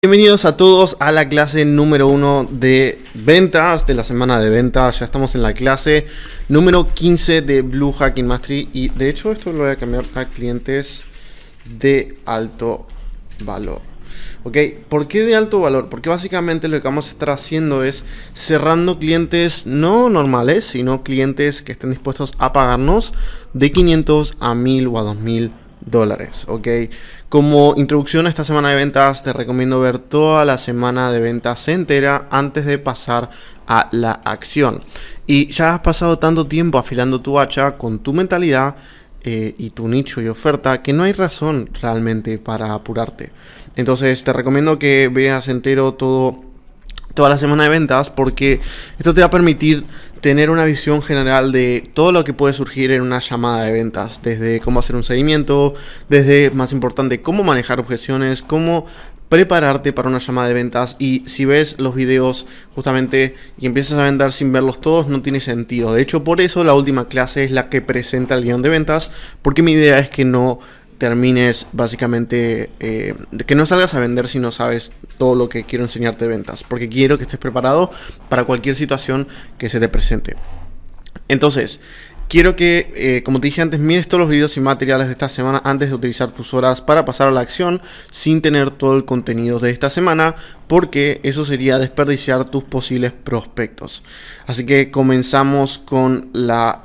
Bienvenidos a todos a la clase número 1 de ventas, de la semana de ventas. Ya estamos en la clase número 15 de Blue Hacking Mastery. Y de hecho esto lo voy a cambiar a clientes de alto valor. Ok, ¿por qué de alto valor? Porque básicamente lo que vamos a estar haciendo es cerrando clientes no normales, sino clientes que estén dispuestos a pagarnos de 500 a 1000 o a 2000 dólares. Ok, como introducción a esta semana de ventas te recomiendo ver toda la semana de ventas entera antes de pasar a la acción. Y ya has pasado tanto tiempo afilando tu hacha con tu mentalidad y tu nicho y oferta que no hay razón realmente para apurarte. Entonces te recomiendo que veas entero toda la semana de ventas, porque esto te va a permitir tener una visión general de todo lo que puede surgir en una llamada de ventas, desde cómo hacer un seguimiento, desde, más importante, cómo manejar objeciones, cómo prepararte para una llamada de ventas. Y si ves los videos justamente y empiezas a vender sin verlos todos, no tiene sentido. De hecho, por eso la última clase es la que presenta el guión de ventas, porque mi idea es que no termines básicamente, que no salgas a vender si no sabes todo lo que quiero enseñarte de ventas, porque quiero que estés preparado para cualquier situación que se te presente. Entonces, quiero que, como te dije antes, mires todos los videos y materiales de esta semana antes de utilizar tus horas para pasar a la acción sin tener todo el contenido de esta semana, porque eso sería desperdiciar tus posibles prospectos. Así que comenzamos con la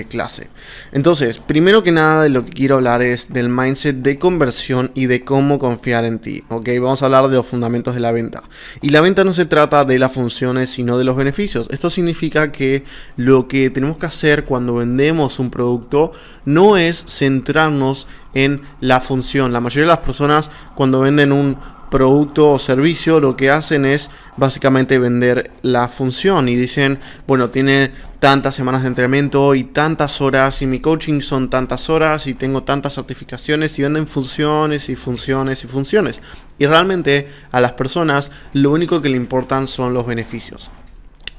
clase. Entonces, primero que nada, de lo que quiero hablar es del mindset de conversión y de cómo confiar en ti. Ok, vamos a hablar de los fundamentos de la venta. Y la venta no se trata de las funciones, sino de los beneficios. Esto significa que lo que tenemos que hacer cuando vendemos un producto no es centrarnos en la función. La mayoría de las personas, cuando venden un producto o servicio, lo que hacen es básicamente vender la función y dicen, bueno, tiene tantas semanas de entrenamiento y tantas horas y mi coaching son tantas horas y tengo tantas certificaciones, y venden funciones y funciones y funciones. Y realmente a las personas lo único que le importan son los beneficios.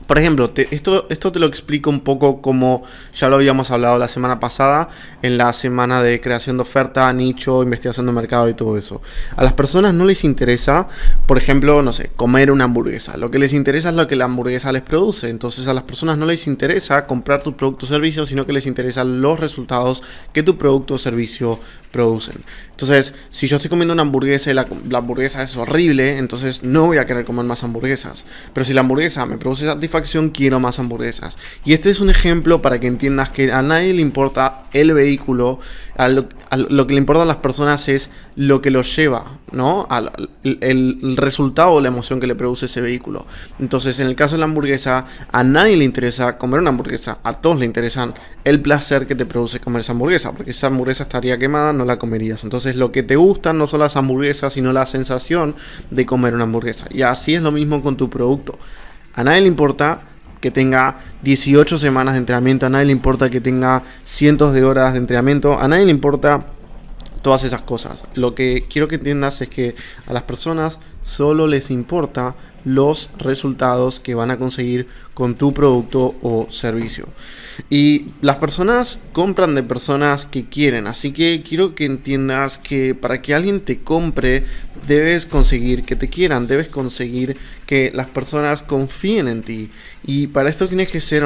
Por ejemplo, esto te lo explico un poco como ya lo habíamos hablado la semana pasada, en la semana de creación de oferta, nicho, investigación de mercado y todo eso. A las personas no les interesa, por ejemplo, no sé, comer una hamburguesa. Lo que les interesa es lo que la hamburguesa les produce. Entonces a las personas no les interesa comprar tu producto o servicio, sino que les interesan los resultados que tu producto o servicio producen. Entonces, si yo estoy comiendo una hamburguesa y la hamburguesa es horrible, entonces no voy a querer comer más hamburguesas. Pero si la hamburguesa me produce satisfacción, quiero más hamburguesas. Y este es un ejemplo para que entiendas que a nadie le importa el vehículo, lo que le importa a las personas es lo que los lleva, ¿no? El resultado o la emoción que le produce ese vehículo. Entonces, en el caso de la hamburguesa, a nadie le interesa comer una hamburguesa, a todos le interesan el placer que te produce comer esa hamburguesa, porque esa hamburguesa estaría quemada, no la comerías. Entonces, lo que te gusta no son las hamburguesas, sino la sensación de comer una hamburguesa. Y así es lo mismo con tu producto. A nadie le importa que tenga 18 semanas de entrenamiento, a nadie le importa que tenga cientos de horas de entrenamiento, a nadie le importa todas esas cosas. Lo que quiero que entiendas es que a las personas solo les importa los resultados que van a conseguir con tu producto o servicio. Y las personas compran de personas que quieren. Así que quiero que entiendas que para que alguien te compre, debes conseguir que te quieran. Debes conseguir que las personas confíen en ti. Y para esto tienes que ser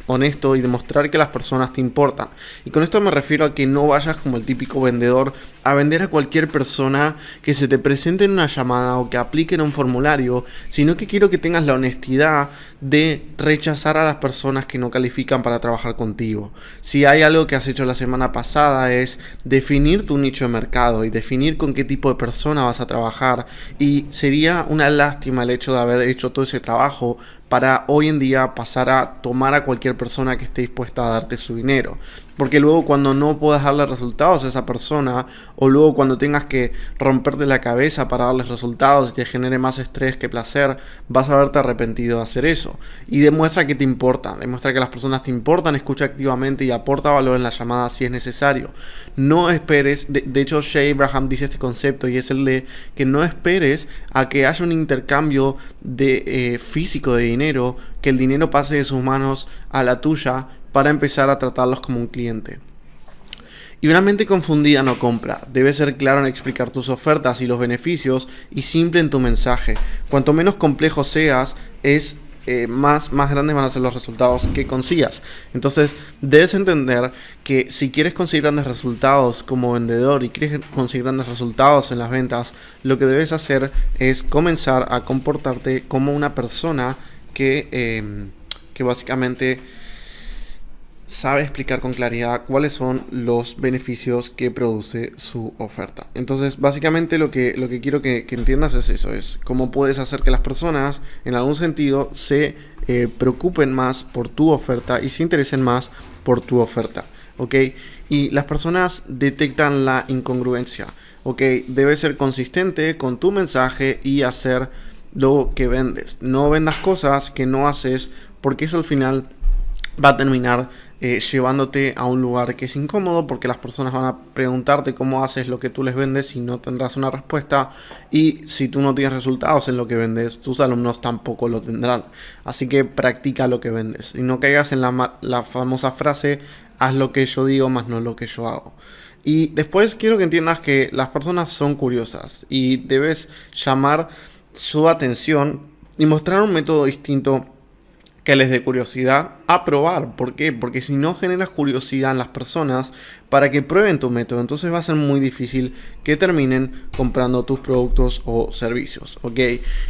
honesto y demostrar que las personas te importan. Y con esto me refiero a que no vayas como el típico vendedor a vender a cualquier persona que se te presente en una llamada o que aplique en un formulario, sino que quiero que tengas la honestidad de rechazar a las personas que no califican para trabajar contigo. Si hay algo que has hecho la semana pasada es definir tu nicho de mercado y definir con qué tipo de persona vas a trabajar, y sería una lástima el hecho de haber hecho todo ese trabajo para hoy en día pasar a tomar a cualquier persona que esté dispuesta a darte su dinero. Porque luego cuando no puedas darle resultados a esa persona, o luego cuando tengas que romperte la cabeza para darles resultados y te genere más estrés que placer, vas a haberte arrepentido de hacer eso. Y demuestra que te importa, demuestra que las personas te importan, escucha activamente y aporta valor en la llamada si es necesario. No esperes, de hecho Jay Abraham dice este concepto, y es el de que no esperes a que haya un intercambio de físico de dinero, que el dinero pase de sus manos a la tuya, para empezar a tratarlos como un cliente. Y una mente confundida no compra. Debes ser claro en explicar tus ofertas y los beneficios y simple en tu mensaje. Cuanto menos complejo seas, más grandes van a ser los resultados que consigas. Entonces debes entender que si quieres conseguir grandes resultados como vendedor y quieres conseguir grandes resultados en las ventas, lo que debes hacer es comenzar a comportarte como una persona que básicamente sabe explicar con claridad cuáles son los beneficios que produce su oferta. Entonces, básicamente lo que quiero que entiendas es eso, es cómo puedes hacer que las personas, en algún sentido, se preocupen más por tu oferta y se interesen más por tu oferta, ¿ok? Y las personas detectan la incongruencia, ¿ok? Debes ser consistente con tu mensaje y hacer lo que vendes. No vendas cosas que no haces, porque eso al final va a terminar llevándote a un lugar que es incómodo, porque las personas van a preguntarte cómo haces lo que tú les vendes y no tendrás una respuesta, y si tú no tienes resultados en lo que vendes, tus alumnos tampoco lo tendrán. Así que practica lo que vendes y no caigas en la famosa frase: haz lo que yo digo más no lo que yo hago. Y después quiero que entiendas que las personas son curiosas y debes llamar su atención y mostrar un método distinto que les dé curiosidad a probar. ¿Por qué? Porque si no generas curiosidad en las personas para que prueben tu método, entonces va a ser muy difícil que terminen comprando tus productos o servicios, ¿ok?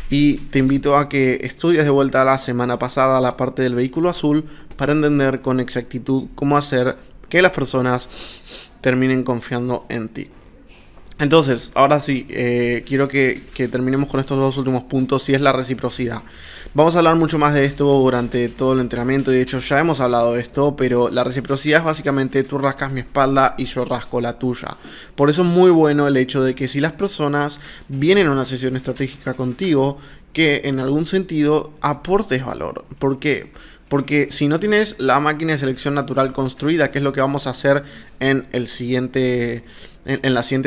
Y te invito a que estudies de vuelta la semana pasada la parte del vehículo azul para entender con exactitud cómo hacer que las personas terminen confiando en ti. Entonces, ahora sí, quiero que terminemos con estos dos últimos puntos, y es la reciprocidad. Vamos a hablar mucho más de esto durante todo el entrenamiento, y de hecho ya hemos hablado de esto, pero la reciprocidad es básicamente: tú rascas mi espalda y yo rasco la tuya. Por eso es muy bueno el hecho de que si las personas vienen a una sesión estratégica contigo, que en algún sentido aportes valor. ¿Por qué? Porque si no tienes la máquina de selección natural construida, que es lo que vamos a hacer en la siguiente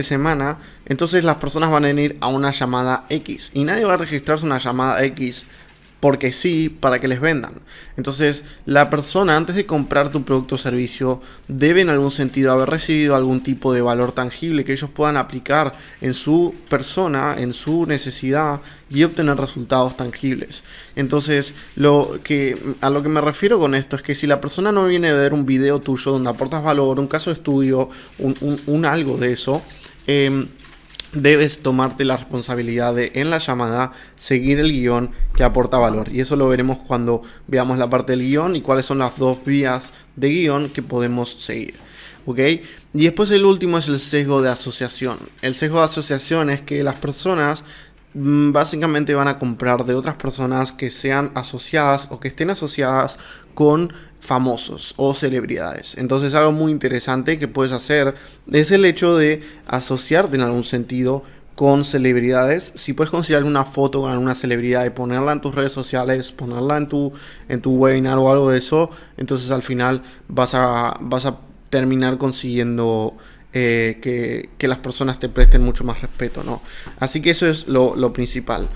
semana, entonces las personas van a venir a una llamada X y nadie va a registrarse una llamada X porque sí, para que les vendan. Entonces, la persona, antes de comprar tu producto o servicio, debe en algún sentido haber recibido algún tipo de valor tangible que ellos puedan aplicar en su persona, en su necesidad, y obtener resultados tangibles. Entonces, a lo que me refiero con esto es que si la persona no viene a ver un video tuyo donde aportas valor, un caso de estudio, un algo de eso, debes tomarte la responsabilidad de, en la llamada, seguir el guión que aporta valor. Y eso lo veremos cuando veamos la parte del guión y cuáles son las dos vías de guión que podemos seguir, ¿ok? Y después el último es el sesgo de asociación. El sesgo de asociación es que las personas básicamente van a comprar de otras personas que sean asociadas o que estén asociadas con famosos o celebridades. Entonces, algo muy interesante que puedes hacer es el hecho de asociarte en algún sentido con celebridades. Si puedes conseguir alguna foto con alguna celebridad y ponerla en tus redes sociales, ponerla en tu webinar o algo de eso, entonces al final vas a terminar consiguiendo que las personas te presten mucho más respeto, ¿no? Así que eso es lo principal.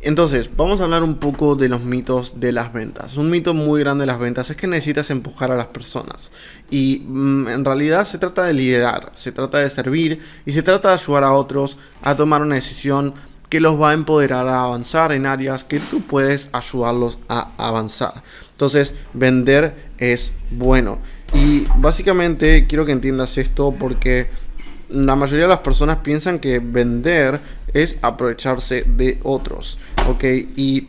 Entonces, vamos a hablar un poco de los mitos de las ventas. Un mito muy grande de las ventas es que necesitas empujar a las personas. Y en realidad se trata de liderar, se trata de servir y se trata de ayudar a otros a tomar una decisión que los va a empoderar a avanzar en áreas que tú puedes ayudarlos a avanzar. Entonces, vender es bueno. Y básicamente quiero que entiendas esto porque la mayoría de las personas piensan que vender es aprovecharse de otros, ¿ok? Y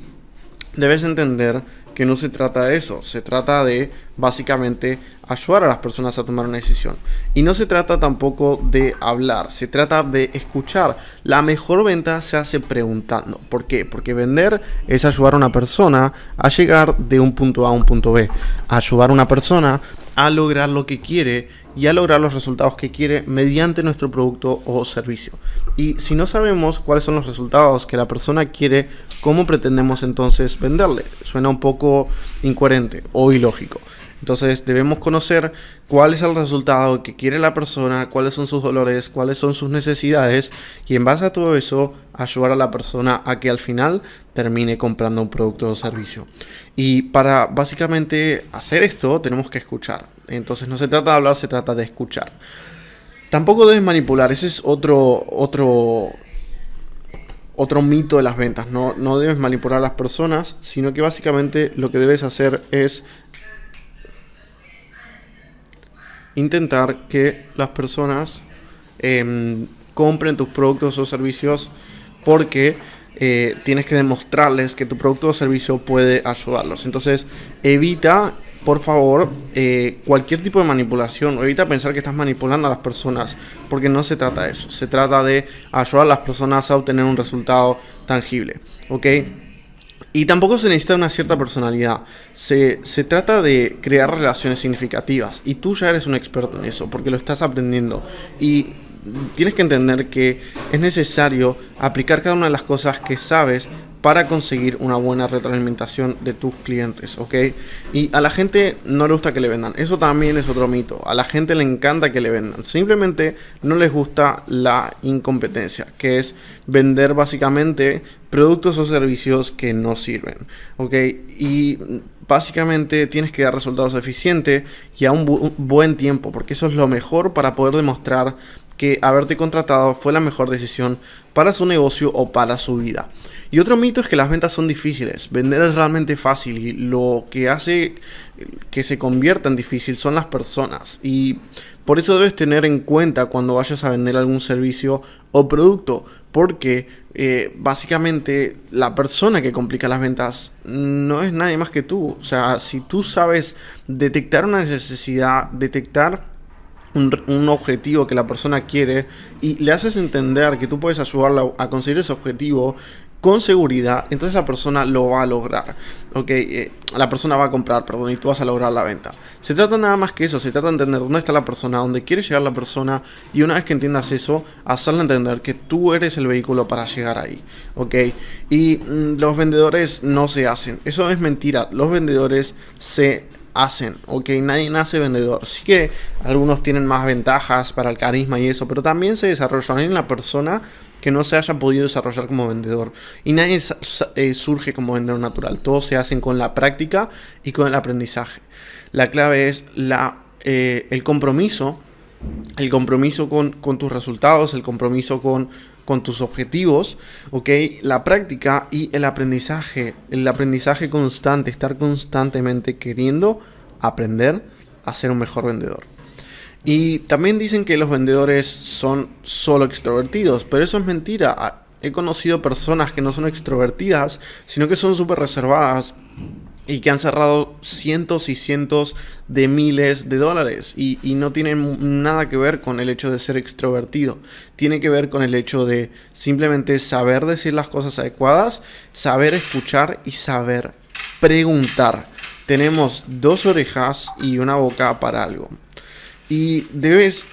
debes entender que no se trata de eso, se trata de básicamente ayudar a las personas a tomar una decisión. Y no se trata tampoco de hablar, se trata de escuchar. La mejor venta se hace preguntando. ¿Por qué? Porque vender es ayudar a una persona a llegar de un punto A a un punto B, ayudar a una persona a lograr lo que quiere y a lograr los resultados que quiere mediante nuestro producto o servicio. Y si no sabemos cuáles son los resultados que la persona quiere, ¿cómo pretendemos entonces venderle? Suena un poco incoherente o ilógico. Entonces debemos conocer cuál es el resultado que quiere la persona, cuáles son sus dolores, cuáles son sus necesidades, y en base a todo eso ayudar a la persona a que al final termine comprando un producto o servicio. Y para básicamente hacer esto tenemos que escuchar. Entonces no se trata de hablar, se trata de escuchar. Tampoco debes manipular, ese es otro mito de las ventas. No debes manipular a las personas, sino que básicamente lo que debes hacer es intentar que las personas compren tus productos o servicios porque tienes que demostrarles que tu producto o servicio puede ayudarlos. Entonces evita, por favor, cualquier tipo de manipulación, o evita pensar que estás manipulando a las personas, porque no se trata de eso. Se trata de ayudar a las personas a obtener un resultado tangible, ¿ok? Y tampoco se necesita una cierta personalidad. Se trata de crear relaciones significativas. Y tú ya eres un experto en eso, porque lo estás aprendiendo. Y tienes que entender que es necesario aplicar cada una de las cosas que sabes para conseguir una buena retroalimentación de tus clientes, ¿ok? Y a la gente no le gusta que le vendan. Eso también es otro mito. A la gente le encanta que le vendan. Simplemente no les gusta la incompetencia, que es vender básicamente productos o servicios que no sirven, ¿ok? Y básicamente tienes que dar resultados eficientes y a un buen tiempo, porque eso es lo mejor para poder demostrar que haberte contratado fue la mejor decisión para su negocio o para su vida. Y otro mito es que las ventas son difíciles. Vender es realmente fácil y lo que hace que se convierta en difícil son las personas. Y por eso debes tener en cuenta cuando vayas a vender algún servicio o producto, porque básicamente la persona que complica las ventas no es nadie más que tú. O sea, si tú sabes detectar una necesidad, detectar un objetivo que la persona quiere y le haces entender que tú puedes ayudarla a conseguir ese objetivo con seguridad, entonces la persona lo va a lograr, ¿ok? La persona va a comprar, perdón, y tú vas a lograr la venta. Se trata nada más que eso, se trata de entender dónde está la persona, dónde quiere llegar la persona, y una vez que entiendas eso, hacerle entender que tú eres el vehículo para llegar ahí, ¿ok? Y los vendedores no se hacen, eso es mentira, los vendedores se hacen, ok, nadie nace vendedor. Sí que algunos tienen más ventajas para el carisma y eso, pero también se desarrollan en la persona que no se haya podido desarrollar como vendedor. Y nadie surge como vendedor natural. Todos se hacen con la práctica y con el aprendizaje. La clave es el compromiso. El compromiso con tus resultados, el compromiso con tus objetivos, ¿ok? La práctica y el aprendizaje constante, estar constantemente queriendo aprender a ser un mejor vendedor. Y también dicen que los vendedores son solo extrovertidos, pero eso es mentira. He conocido personas que no son extrovertidas, sino que son súper reservadas y que han cerrado cientos y cientos de miles de dólares y no tienen nada que ver con el hecho de ser extrovertido. Tiene que ver con el hecho de simplemente saber decir las cosas adecuadas, saber escuchar y saber preguntar. Tenemos 2 orejas y una boca para algo. Y debes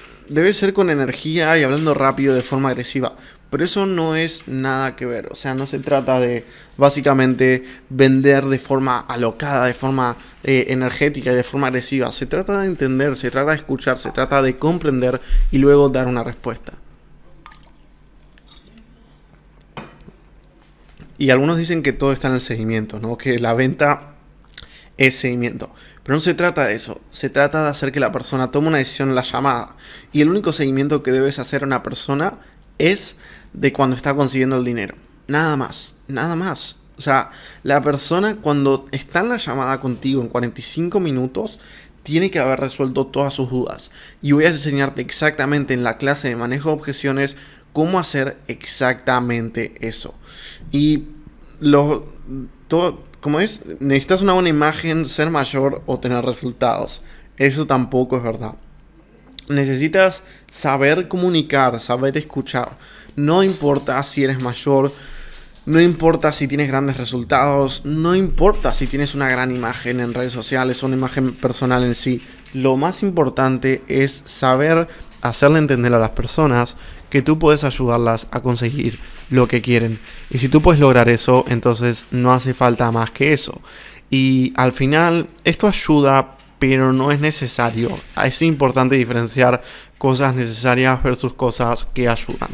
ser con energía y hablando rápido de forma agresiva. Pero eso no es nada que ver. O sea, no se trata de básicamente vender de forma alocada, de forma energética y de forma agresiva. Se trata de entender, se trata de escuchar, se trata de comprender y luego dar una respuesta. Y algunos dicen que todo está en el seguimiento, ¿no? Que la venta es seguimiento. Pero no se trata de eso. Se trata de hacer que la persona tome una decisión en la llamada. Y el único seguimiento que debes hacer a una persona es de cuando está consiguiendo el dinero. Nada más, nada más. O sea, la persona cuando está en la llamada contigo en 45 minutos tiene que haber resuelto todas sus dudas. Y voy a enseñarte exactamente en la clase de manejo de objeciones cómo hacer exactamente eso. Y como es, necesitas una buena imagen, ser mayor o tener resultados. Eso tampoco es verdad. Necesitas saber comunicar, saber escuchar. No importa si eres mayor, no importa si tienes grandes resultados, no importa si tienes una gran imagen en redes sociales o una imagen personal en sí. Lo más importante es saber hacerle entender a las personas que tú puedes ayudarlas a conseguir lo que quieren. Y si tú puedes lograr eso, entonces no hace falta más que eso. Y al final, esto ayuda, pero no es necesario. Es importante diferenciar cosas necesarias versus cosas que ayudan.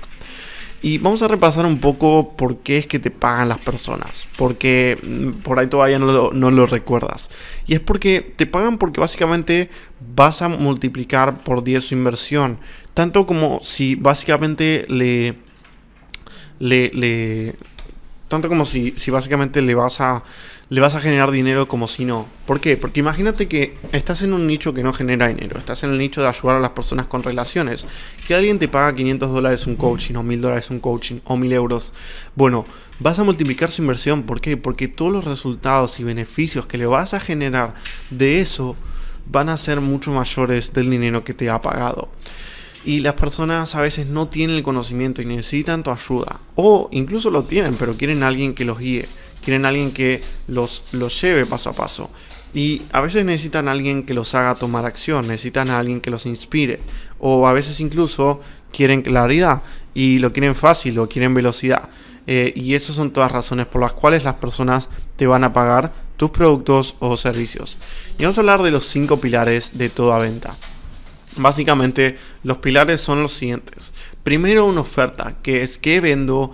Y vamos a repasar un poco por qué es que te pagan las personas, porque por ahí todavía no lo recuerdas. Y es porque te pagan porque básicamente vas a multiplicar por 10 su inversión, tanto como si básicamente le tanto como si básicamente le vas a generar dinero como si no. ¿Por qué? Porque imagínate que estás en un nicho que no genera dinero. Estás en el nicho de ayudar a las personas con relaciones. Que alguien te paga $500 un coaching, o $1000 un coaching, o 1000 euros. Bueno, vas a multiplicar su inversión. ¿Por qué? Porque todos los resultados y beneficios que le vas a generar de eso van a ser mucho mayores del dinero que te ha pagado. Y las personas a veces no tienen el conocimiento y necesitan tu ayuda. O incluso lo tienen, pero quieren a alguien que los guíe. Quieren a alguien que los lleve paso a paso. Y a veces necesitan a alguien que los haga tomar acción. Necesitan a alguien que los inspire. O a veces incluso quieren claridad. Y lo quieren fácil o quieren velocidad. Y esas son todas razones por las cuales las personas te van a pagar tus productos o servicios. Y vamos a hablar de los 5 pilares de toda venta. Básicamente, los pilares son los siguientes. Primero, una oferta, que es qué vendo,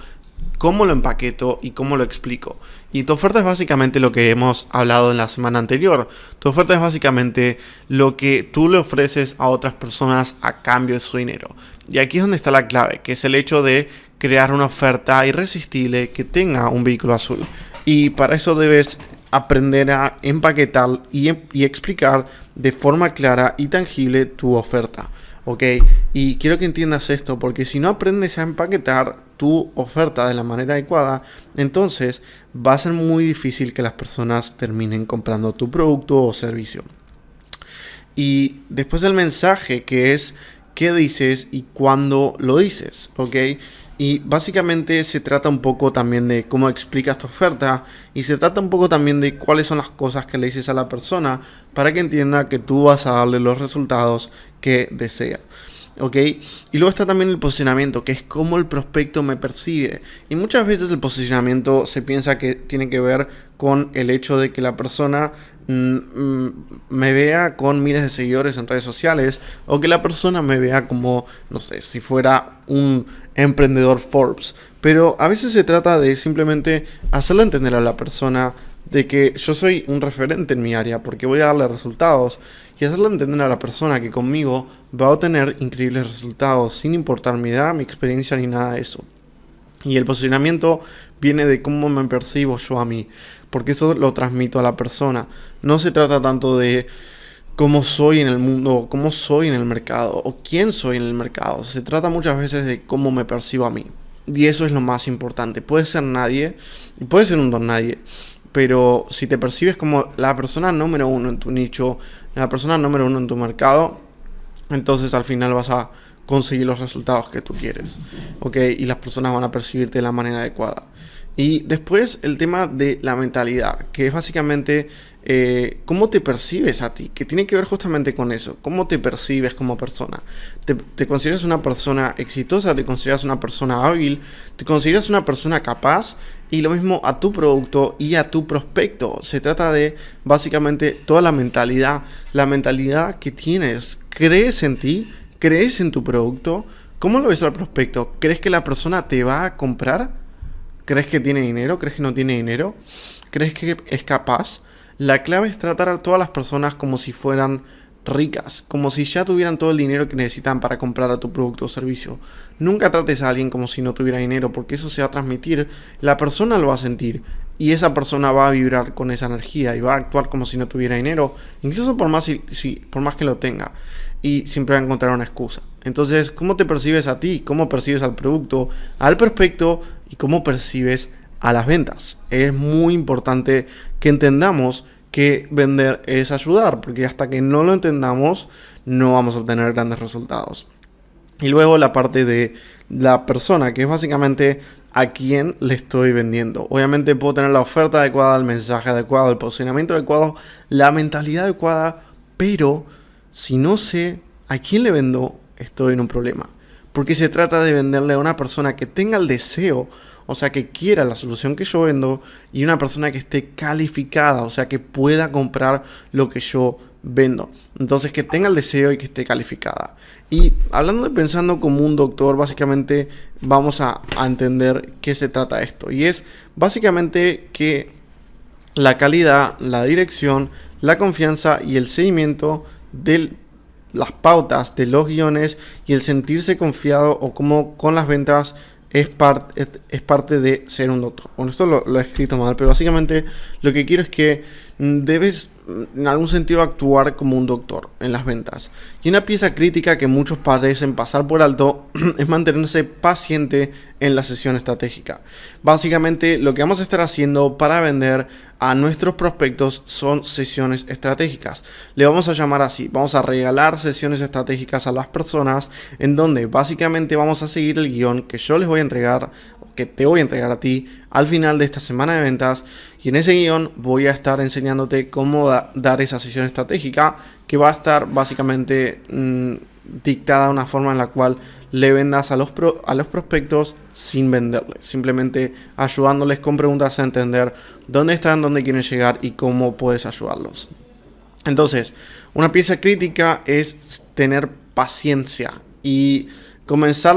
cómo lo empaqueto y cómo lo explico. Y tu oferta es básicamente lo que hemos hablado en la semana anterior. Tu oferta es básicamente lo que tú le ofreces a otras personas a cambio de su dinero. Y aquí es donde está la clave, que es el hecho de crear una oferta irresistible que tenga un vehículo azul. Y para eso debes aprender a empaquetar y explicar de forma clara y tangible tu oferta, ¿ok? Y quiero que entiendas esto, porque si no aprendes a empaquetar tu oferta de la manera adecuada, entonces va a ser muy difícil que las personas terminen comprando tu producto o servicio. Y después el mensaje, que es qué dices y cuándo lo dices, ¿ok? Y básicamente se trata un poco también de cómo explicas tu oferta y se trata un poco también de cuáles son las cosas que le dices a la persona para que entienda que tú vas a darle los resultados que desea. ¿Ok? Y luego está también el posicionamiento, que es cómo el prospecto me percibe. Y muchas veces el posicionamiento se piensa que tiene que ver con el hecho de que la persona me vea con miles de seguidores en redes sociales, o que la persona me vea como, no sé, si fuera un emprendedor Forbes. Pero a veces se trata de simplemente hacerle entender a la persona de que yo soy un referente en mi área porque voy a darle resultados, y hacerle entender a la persona que conmigo va a obtener increíbles resultados sin importar mi edad, mi experiencia ni nada de eso. Y el posicionamiento viene de cómo me percibo yo a mí, porque eso lo transmito a la persona. No se trata tanto de cómo soy en el mundo, cómo soy en el mercado o quién soy en el mercado. Se trata muchas veces de cómo me percibo a mí. Y eso es lo más importante. Puedes ser nadie y puedes ser un don nadie, pero si te percibes como la persona número uno en tu nicho, la persona número uno en tu mercado, entonces al final vas a conseguir los resultados que tú quieres, ¿ok? Y las personas van a percibirte de la manera adecuada. Y después el tema de la mentalidad, que es básicamente cómo te percibes a ti, que tiene que ver justamente con eso, cómo te percibes como persona. ¿Te consideras una persona exitosa? ¿Te consideras una persona hábil? ¿Te consideras una persona capaz? Y lo mismo a tu producto y a tu prospecto. Se trata de básicamente toda la mentalidad que tienes. ¿Crees en ti? ¿Crees en tu producto? ¿Cómo lo ves al prospecto? ¿Crees que la persona te va a comprar? ¿Crees que tiene dinero? ¿Crees que no tiene dinero? ¿Crees que es capaz? La clave es tratar a todas las personas como si fueran ricas, como si ya tuvieran todo el dinero que necesitan para comprar a tu producto o servicio. Nunca trates a alguien como si no tuviera dinero, porque eso se va a transmitir, la persona lo va a sentir y esa persona va a vibrar con esa energía y va a actuar como si no tuviera dinero, incluso por más que lo tenga, y siempre va a encontrar una excusa. Entonces, ¿cómo te percibes a ti? ¿Cómo percibes al producto, al prospecto y cómo percibes a las ventas? Es muy importante que entendamos que vender es ayudar, porque hasta que no lo entendamos no vamos a obtener grandes resultados. Y luego la parte de la persona, que es básicamente a quién le estoy vendiendo. Obviamente puedo tener la oferta adecuada, el mensaje adecuado, el posicionamiento adecuado, la mentalidad adecuada, pero si no sé a quién le vendo, estoy en un problema. Porque se trata de venderle a una persona que tenga el deseo, o sea, que quiera la solución que yo vendo, y una persona que esté calificada, o sea, que pueda comprar lo que yo vendo. Entonces, que tenga el deseo y que esté calificada. Y hablando de pensando como un doctor, básicamente vamos a entender qué se trata esto. Y es básicamente que la calidad, la dirección, la confianza y el seguimiento de las pautas de los guiones y el sentirse confiado o como con las ventas es parte de ser un doctor. Bueno, esto lo he escrito mal, pero básicamente lo que quiero es que debes en algún sentido actuar como un doctor en las ventas. Y una pieza crítica que muchos parecen pasar por alto es mantenerse paciente en la sesión estratégica. Básicamente lo que vamos a estar haciendo para vender a nuestros prospectos son sesiones estratégicas. Le vamos a llamar así, vamos a regalar sesiones estratégicas a las personas en donde básicamente vamos a seguir el guión que yo les voy a entregar, que te voy a entregar a ti al final de esta semana de ventas, y en ese guión voy a estar enseñándote cómo dar esa sesión estratégica que va a estar básicamente dictada de una forma en la cual le vendas a los prospectos sin venderles, simplemente ayudándoles con preguntas a entender dónde están, dónde quieren llegar y cómo puedes ayudarlos. Entonces, una pieza crítica es tener paciencia y comenzar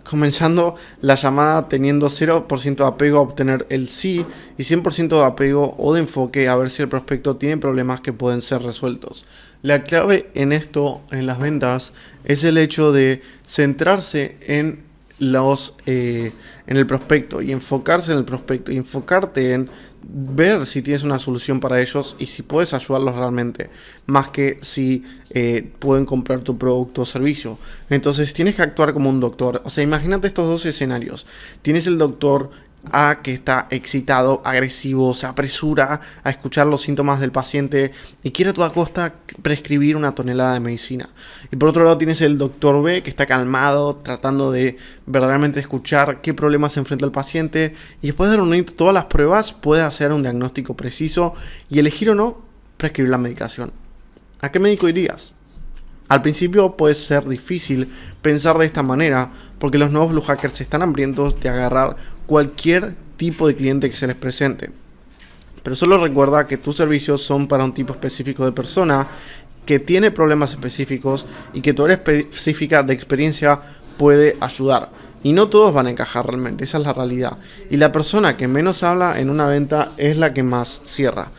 comenzando la llamada teniendo 0% de apego a obtener el sí y 100% de apego o de enfoque a ver si el prospecto tiene problemas que pueden ser resueltos. La clave en esto, en las ventas, es el hecho de centrarse en el prospecto y enfocarse en el prospecto y enfocarte en ver si tienes una solución para ellos y si puedes ayudarlos realmente, más que si pueden comprar tu producto o servicio. Entonces tienes que actuar como un doctor. O sea, imagínate estos dos escenarios. Tienes el doctor A que está excitado, agresivo, se apresura a escuchar los síntomas del paciente y quiere a toda costa prescribir una tonelada de medicina. Y por otro lado tienes el doctor B que está calmado, tratando de verdaderamente escuchar qué problemas se enfrenta el paciente y después de reunir todas las pruebas puede hacer un diagnóstico preciso y elegir o no prescribir la medicación. ¿A qué médico irías? Al principio puede ser difícil pensar de esta manera porque los nuevos blue hackers están hambrientos de agarrar cualquier tipo de cliente que se les presente. Pero solo recuerda que tus servicios son para un tipo específico de persona que tiene problemas específicos y que tu área específica de experiencia puede ayudar. Y no todos van a encajar realmente, esa es la realidad. Y la persona que menos habla en una venta es la que más cierra.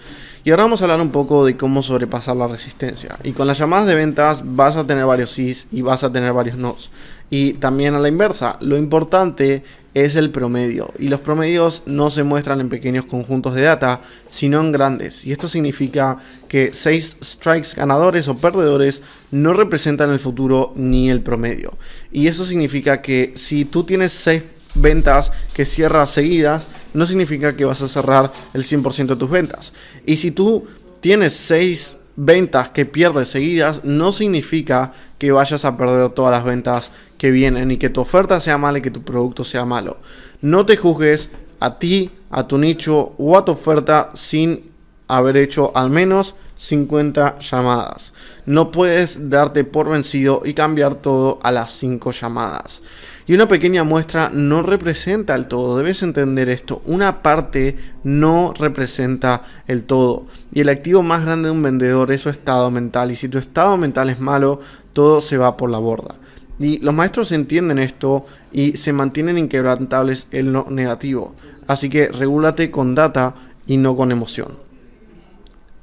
Y ahora vamos a hablar un poco de cómo sobrepasar la resistencia. Y con las llamadas de ventas vas a tener varios sís y vas a tener varios nos. Y también a la inversa, lo importante es el promedio. Y los promedios no se muestran en pequeños conjuntos de data, sino en grandes. Y esto significa que 6 strikes ganadores o perdedores no representan el futuro ni el promedio. Y eso significa que si tú tienes 6 ventas que cierras seguidas, no significa que vas a cerrar el 100% de tus ventas. Y si tú tienes 6 ventas que pierdes seguidas, no significa que vayas a perder todas las ventas que vienen y que tu oferta sea mala y que tu producto sea malo. No te juzgues a ti, a tu nicho o a tu oferta sin haber hecho al menos 50 llamadas. No puedes darte por vencido y cambiar todo a las 5 llamadas. Y una pequeña muestra no representa el todo, debes entender esto, una parte no representa el todo. Y el activo más grande de un vendedor es su estado mental, y si tu estado mental es malo, todo se va por la borda. Y los maestros entienden esto y se mantienen inquebrantables en lo negativo, así que regúlate con data y no con emoción.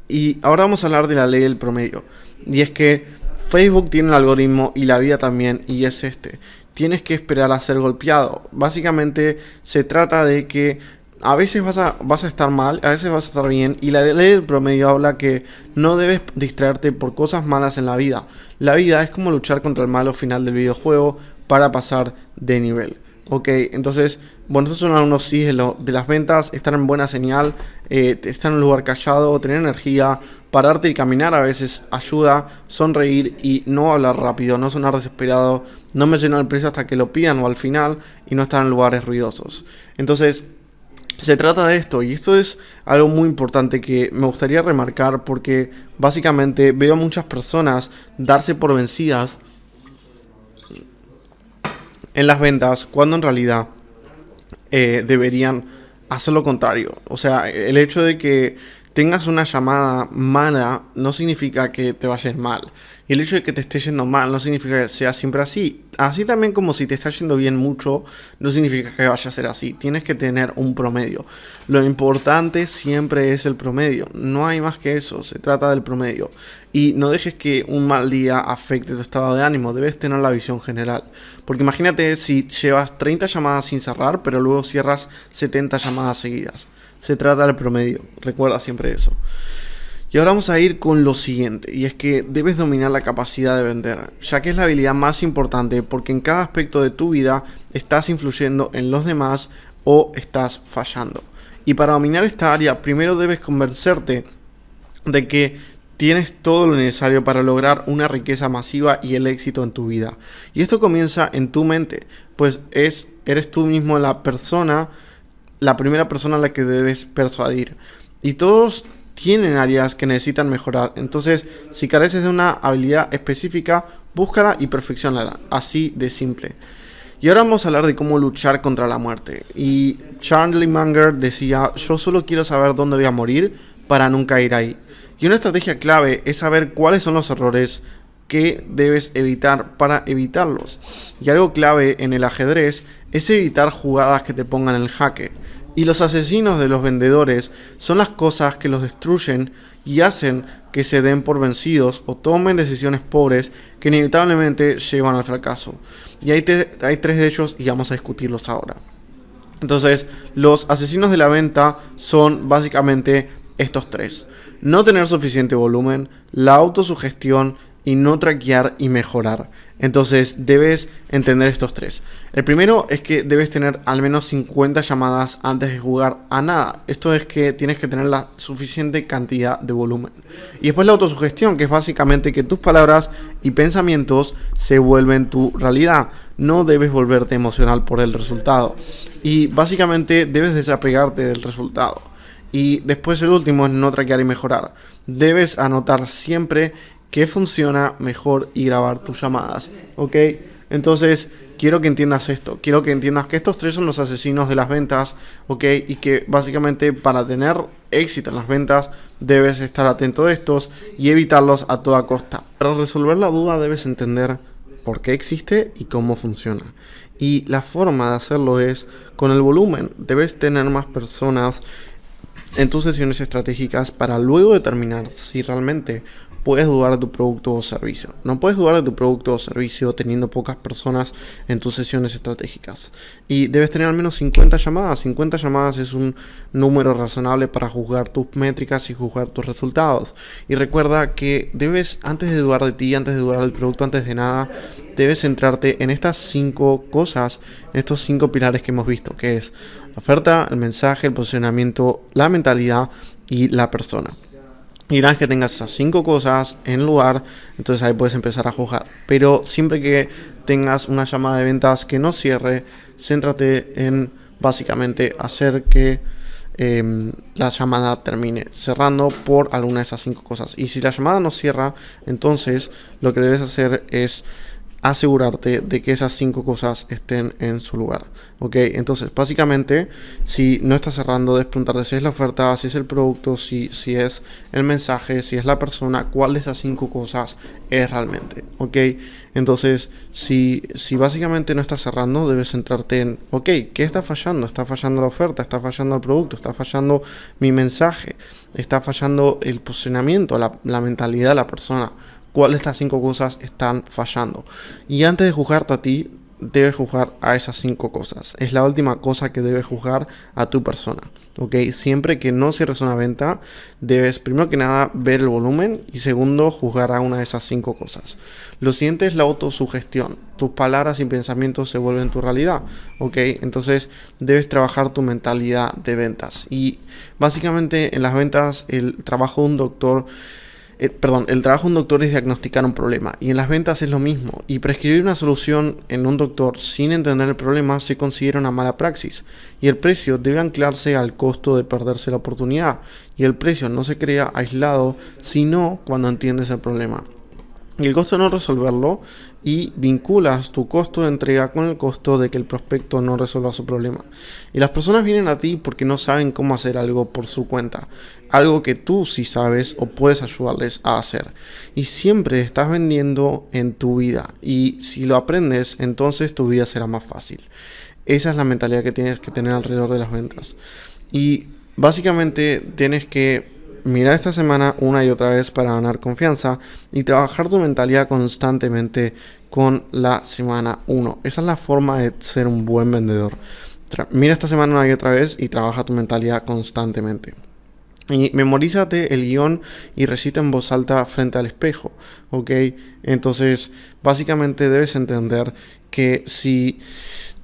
Y ahora vamos a hablar de la ley del promedio, y es que Facebook tiene el algoritmo y la vida también, y es este. Tienes que esperar a ser golpeado. Básicamente se trata de que a veces vas a estar mal, a veces vas a estar bien, y la ley del promedio habla que no debes distraerte por cosas malas en la vida. La vida es como luchar contra el malo final del videojuego para pasar de nivel. Ok, entonces, bueno, estos son algunos sí de las ventas. Estar en buena señal, estar en un lugar callado, tener energía, pararte y caminar a veces ayuda, sonreír y no hablar rápido, no sonar desesperado, no mencionar el precio hasta que lo pidan o al final y no estar en lugares ruidosos. Entonces, se trata de esto, y esto es algo muy importante que me gustaría remarcar porque básicamente veo a muchas personas darse por vencidas en las ventas cuando en realidad deberían hacer lo contrario. O sea, el hecho de que tengas una llamada mala no significa que te vaya mal. Y el hecho de que te esté yendo mal no significa que sea siempre así. Así también como si te está yendo bien mucho, no significa que vaya a ser así. Tienes que tener un promedio. Lo importante siempre es el promedio. No hay más que eso. Se trata del promedio. Y no dejes que un mal día afecte tu estado de ánimo. Debes tener la visión general. Porque imagínate si llevas 30 llamadas sin cerrar, pero luego cierras 70 llamadas seguidas. Se trata del promedio. Recuerda siempre eso. Y ahora vamos a ir con lo siguiente, y es que debes dominar la capacidad de vender, ya que es la habilidad más importante porque en cada aspecto de tu vida estás influyendo en los demás o estás fallando. Y para dominar esta área, primero debes convencerte de que tienes todo lo necesario para lograr una riqueza masiva y el éxito en tu vida. Y esto comienza en tu mente, pues eres tú mismo la primera persona a la que debes persuadir. Y todos tienen áreas que necesitan mejorar. Entonces, si careces de una habilidad específica, búscala y perfeccionala. Así de simple. Y ahora vamos a hablar de cómo luchar contra la muerte. Y Charlie Munger decía: yo solo quiero saber dónde voy a morir para nunca ir ahí. Y una estrategia clave es saber cuáles son los errores que debes evitar para evitarlos. Y algo clave en el ajedrez es evitar jugadas que te pongan en jaque. Y los asesinos de los vendedores son las cosas que los destruyen y hacen que se den por vencidos o tomen decisiones pobres que inevitablemente llevan al fracaso. Y hay 3 de ellos y vamos a discutirlos ahora. Entonces, los asesinos de la venta son básicamente estos 3. No tener suficiente volumen, la autosugestión y no traquear y mejorar. Entonces debes entender estos 3. El primero es que debes tener al menos 50 llamadas antes de jugar a nada. Esto es que tienes que tener la suficiente cantidad de volumen. Y después la autosugestión, que es básicamente que tus palabras y pensamientos se vuelven tu realidad. No debes volverte emocional por el resultado. Y básicamente debes desapegarte del resultado. Y después el último es no traquear y mejorar. Debes anotar siempre qué funciona mejor y grabar tus llamadas, ¿ok? Entonces, quiero que entiendas esto. Quiero que entiendas que estos 3 son los asesinos de las ventas, ¿ok? Y que básicamente para tener éxito en las ventas debes estar atento a estos y evitarlos a toda costa. Para resolver la duda debes entender por qué existe y cómo funciona. Y la forma de hacerlo es con el volumen. Debes tener más personas en tus sesiones estratégicas para luego determinar si realmente puedes dudar de tu producto o servicio. No puedes dudar de tu producto o servicio teniendo pocas personas en tus sesiones estratégicas. Y debes tener al menos 50 llamadas. 50 llamadas es un número razonable para juzgar tus métricas y juzgar tus resultados. Y recuerda que debes, antes de dudar de ti, antes de dudar del producto, antes de nada, debes centrarte en estas 5 cosas, en estos 5 pilares que hemos visto, que es la oferta, el mensaje, el posicionamiento, la mentalidad y la persona. Y una vez que tengas esas 5 cosas en lugar, entonces ahí puedes empezar a juzgar. Pero siempre que tengas una llamada de ventas que no cierre, céntrate en básicamente hacer que la llamada termine cerrando por alguna de esas 5 cosas. Y si la llamada no cierra, entonces lo que debes hacer es asegurarte de que esas 5 cosas estén en su lugar, ¿ok? Entonces, básicamente, si no está cerrando, debes preguntarte si es la oferta, si es el producto, si es el mensaje, si es la persona, cuál de esas 5 cosas es realmente, ¿ok? Entonces, si básicamente no está cerrando, debes centrarte en, ¿ok? ¿Qué está fallando? ¿Está fallando la oferta? ¿Está fallando el producto? ¿Está fallando mi mensaje? ¿Está fallando el posicionamiento, la mentalidad de la persona? ¿Cuál de estas 5 cosas están fallando? Y antes de juzgarte a ti, debes juzgar a esas 5 cosas. Es la última cosa que debes juzgar a tu persona, ¿ok? Siempre que no cierres una venta, debes primero que nada ver el volumen y segundo juzgar a una de esas 5 cosas. Lo siguiente es la autosugestión. Tus palabras y pensamientos se vuelven tu realidad, ¿ok? Entonces debes trabajar tu mentalidad de ventas. Y básicamente en las ventas el trabajo de un doctor... el trabajo de un doctor es diagnosticar un problema y en las ventas es lo mismo, y prescribir una solución en un doctor sin entender el problema se considera una mala praxis, y el precio debe anclarse al costo de perderse la oportunidad, y el precio no se crea aislado sino cuando entiendes el problema. y el costo de no resolverlo, y vinculas tu costo de entrega con el costo de que el prospecto no resuelva su problema. Y las personas vienen a ti porque no saben cómo hacer algo por su cuenta, algo que tú sí sabes o puedes ayudarles a hacer. Y siempre estás vendiendo en tu vida, y si lo aprendes, entonces tu vida será más fácil. Esa es la mentalidad que tienes que tener alrededor de las ventas. Y básicamente tienes que mirar esta semana una y otra vez para ganar confianza y trabajar tu mentalidad constantemente con la semana 1. Esa es la forma de ser un buen vendedor. Mira esta semana una y otra vez y trabaja tu mentalidad constantemente. Y memorízate el guión y recita en voz alta frente al espejo, ¿ok? Entonces, básicamente debes entender que si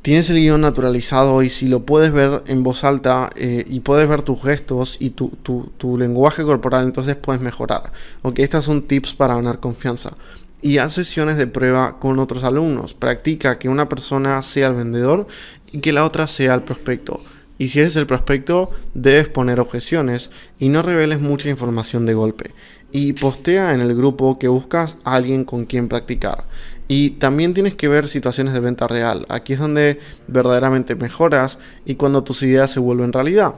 tienes el guión naturalizado y si lo puedes ver en voz alta y puedes ver tus gestos y tu lenguaje corporal, entonces puedes mejorar. Ok, estas son tips para ganar confianza. Y haz sesiones de prueba con otros alumnos. Practica que una persona sea el vendedor y que la otra sea el prospecto. Y si eres el prospecto, debes poner objeciones y no reveles mucha información de golpe. Y postea en el grupo que buscas a alguien con quien practicar. Y también tienes que ver situaciones de venta real. Aquí es donde verdaderamente mejoras y cuando tus ideas se vuelven realidad.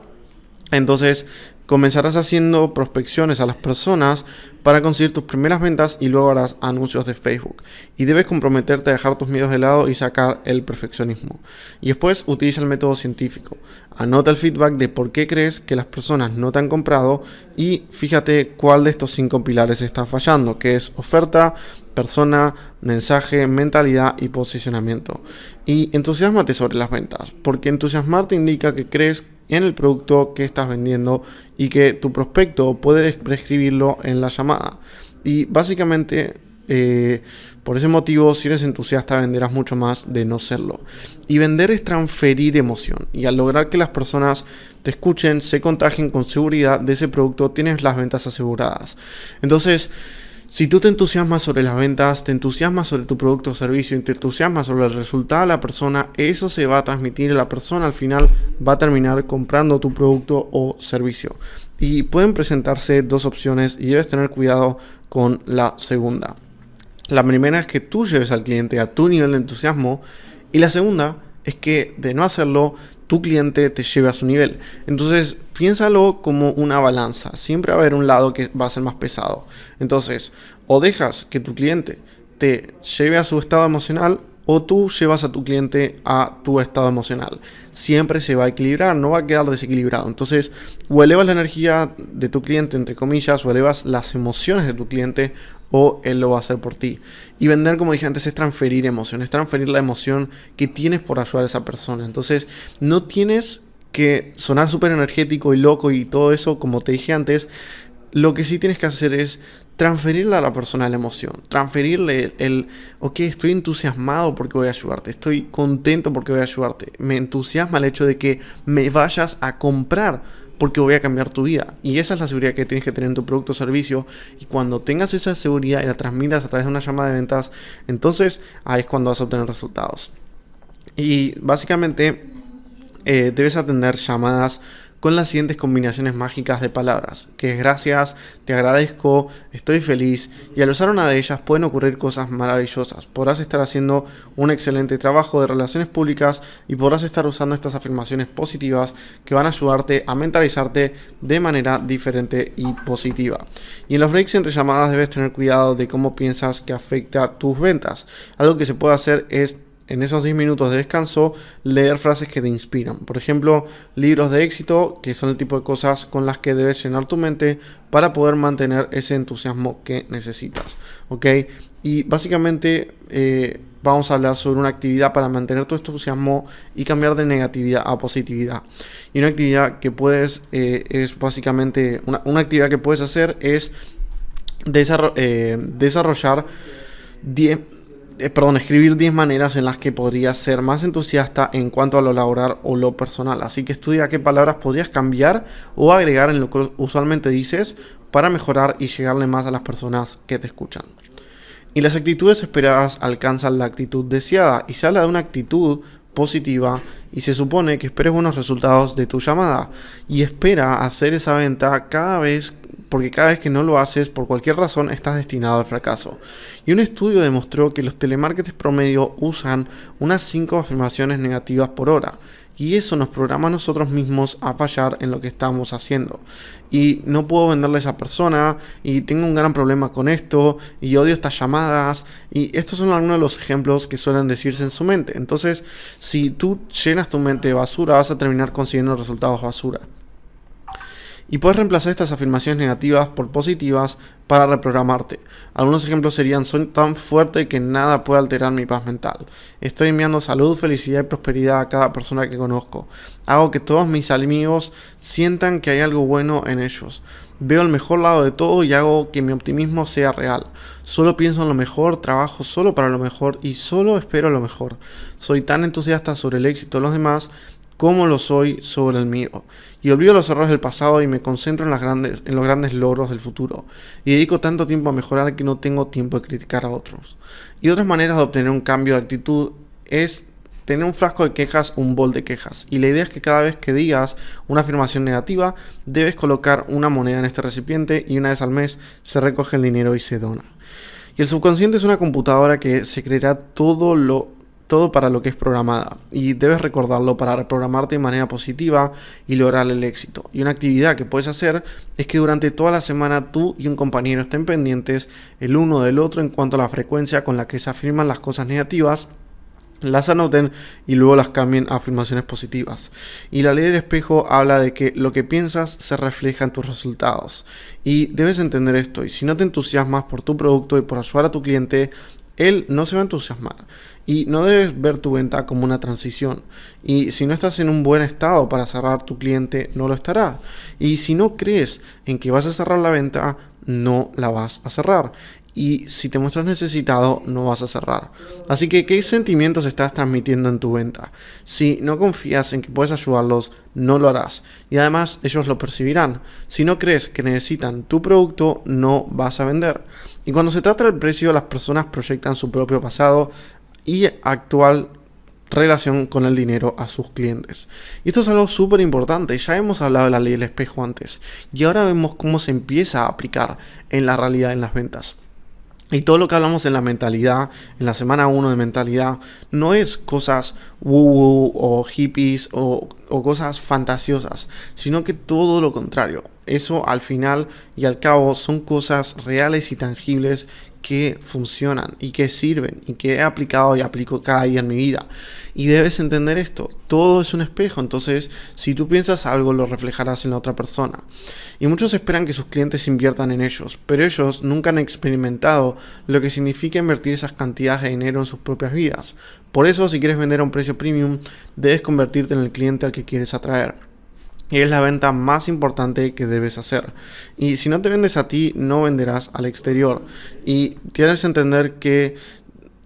Entonces comenzarás haciendo prospecciones a las personas para conseguir tus primeras ventas y luego harás anuncios de Facebook. Y debes comprometerte a dejar tus miedos de lado y sacar el perfeccionismo. Y después utiliza el método científico. Anota el feedback de por qué crees que las personas no te han comprado y fíjate cuál de estos 5 pilares está fallando, que es oferta, persona, mensaje, mentalidad y posicionamiento. Y entusiasmate sobre las ventas, porque entusiasmarte indica que crees en el producto que estás vendiendo y que tu prospecto puede prescribirlo en la llamada. Y básicamente por ese motivo, si eres entusiasta, venderás mucho más de no serlo. Y vender es transferir emoción, y al lograr que las personas te escuchen, se contagien con seguridad de ese producto, tienes las ventas aseguradas. Entonces, si tú te entusiasmas sobre las ventas, te entusiasmas sobre tu producto o servicio y te entusiasmas sobre el resultado de la persona, eso se va a transmitir y la persona al final va a terminar comprando tu producto o servicio. Y pueden presentarse 2 opciones y debes tener cuidado con la segunda. La primera es que tú lleves al cliente a tu nivel de entusiasmo y la segunda es que de no hacerlo, tu cliente te lleve a su nivel. Entonces, piénsalo como una balanza. Siempre va a haber un lado que va a ser más pesado. Entonces, o dejas que tu cliente te lleve a su estado emocional o tú llevas a tu cliente a tu estado emocional. Siempre se va a equilibrar, no va a quedar desequilibrado. Entonces, o elevas la energía de tu cliente, entre comillas, o elevas las emociones de tu cliente, o él lo va a hacer por ti. Y vender, como dije antes, es transferir emoción, es transferir la emoción que tienes por ayudar a esa persona. Entonces, no tienes que sonar súper energético y loco y todo eso, como te dije antes. Lo que sí tienes que hacer es transferirle a la persona la emoción, transferirle ok, estoy entusiasmado porque voy a ayudarte, estoy contento porque voy a ayudarte, me entusiasma el hecho de que me vayas a comprar porque voy a cambiar tu vida. Y esa es la seguridad que tienes que tener en tu producto o servicio. Y cuando tengas esa seguridad y la transmitas a través de una llamada de ventas, entonces ahí es cuando vas a obtener resultados. Y básicamente debes atender llamadas con las siguientes combinaciones mágicas de palabras, que es gracias, te agradezco, estoy feliz, y al usar una de ellas pueden ocurrir cosas maravillosas. Podrás estar haciendo un excelente trabajo de relaciones públicas y podrás estar usando estas afirmaciones positivas que van a ayudarte a mentalizarte de manera diferente y positiva. Y en los breaks entre llamadas debes tener cuidado de cómo piensas que afecta tus ventas. Algo que se puede hacer es, en esos 10 minutos de descanso, leer frases que te inspiran. Por ejemplo, libros de éxito, que son el tipo de cosas con las que debes llenar tu mente para poder mantener ese entusiasmo que necesitas. ¿Ok? Y básicamente vamos a hablar sobre una actividad para mantener tu entusiasmo y cambiar de negatividad a positividad. Y una actividad que puedes, es básicamente, una actividad que puedes hacer es desarrollar escribir 10 maneras en las que podrías ser más entusiasta en cuanto a lo laboral o lo personal. Así que estudia qué palabras podrías cambiar o agregar en lo que usualmente dices para mejorar y llegarle más a las personas que te escuchan. Y las actitudes esperadas alcanzan la actitud deseada, y se habla de una actitud positiva y se supone que esperes buenos resultados de tu llamada y espera hacer esa venta cada vez porque cada vez que no lo haces, por cualquier razón, estás destinado al fracaso. Y un estudio demostró que los telemarketers promedio usan unas 5 afirmaciones negativas por hora. Y eso nos programa a nosotros mismos a fallar en lo que estamos haciendo. Y no puedo venderle a esa persona, y tengo un gran problema con esto, y odio estas llamadas. Y estos son algunos de los ejemplos que suelen decirse en su mente. Entonces, si tú llenas tu mente de basura, vas a terminar consiguiendo resultados basura. Y puedes reemplazar estas afirmaciones negativas por positivas para reprogramarte. Algunos ejemplos serían: soy tan fuerte que nada puede alterar mi paz mental. Estoy enviando salud, felicidad y prosperidad a cada persona que conozco. Hago que todos mis amigos sientan que hay algo bueno en ellos. Veo el mejor lado de todo y hago que mi optimismo sea real. Solo pienso en lo mejor, trabajo solo para lo mejor y solo espero lo mejor. Soy tan entusiasta sobre el éxito de los demás como lo soy sobre el mío. Y olvido los errores del pasado y me concentro en los grandes logros del futuro. Y dedico tanto tiempo a mejorar que no tengo tiempo de criticar a otros. Y otras maneras de obtener un cambio de actitud es tener un frasco de quejas, un bol de quejas. Y la idea es que cada vez que digas una afirmación negativa, debes colocar una moneda en este recipiente y una vez al mes se recoge el dinero y se dona. Y el subconsciente es una computadora que se creerá todo para lo que es programada, y debes recordarlo para reprogramarte de manera positiva y lograr el éxito. Y una actividad que puedes hacer es que durante toda la semana tú y un compañero estén pendientes el uno del otro en cuanto a la frecuencia con la que se afirman las cosas negativas, las anoten y luego las cambien a afirmaciones positivas. Y la ley del espejo habla de que lo que piensas se refleja en tus resultados, y debes entender esto. Y si no te entusiasmas por tu producto y por ayudar a tu cliente, él no se va a entusiasmar. Y no debes ver tu venta como una transición. Y si no estás en un buen estado para cerrar, tu cliente no lo estará. Y si no crees en que vas a cerrar la venta, no la vas a cerrar. Y si te muestras necesitado, no vas a cerrar. Así que, ¿qué sentimientos estás transmitiendo en tu venta? Si no confías en que puedes ayudarlos, no lo harás. Y además, ellos lo percibirán. Si no crees que necesitan tu producto, no vas a vender. Y cuando se trata del precio, las personas proyectan su propio pasado y actual relación con el dinero a sus clientes. Y esto es algo súper importante. Ya hemos hablado de la ley del espejo antes, y ahora vemos cómo se empieza a aplicar en la realidad en las ventas. Y todo lo que hablamos en la mentalidad, en la semana 1 de mentalidad, no es cosas woo o hippies o cosas fantasiosas, sino que todo lo contrario. Eso al final y al cabo son cosas reales y tangibles que funcionan y que sirven y que he aplicado y aplico cada día en mi vida. Y debes entender esto: todo es un espejo. Entonces, si tú piensas algo, lo reflejarás en la otra persona. Y muchos esperan que sus clientes inviertan en ellos, pero ellos nunca han experimentado lo que significa invertir esas cantidades de dinero en sus propias vidas. Por eso, si quieres vender a un precio premium, debes convertirte en el cliente al que quieres atraer. Y es la venta más importante que debes hacer. Y si no te vendes a ti, no venderás al exterior. Y tienes que entender que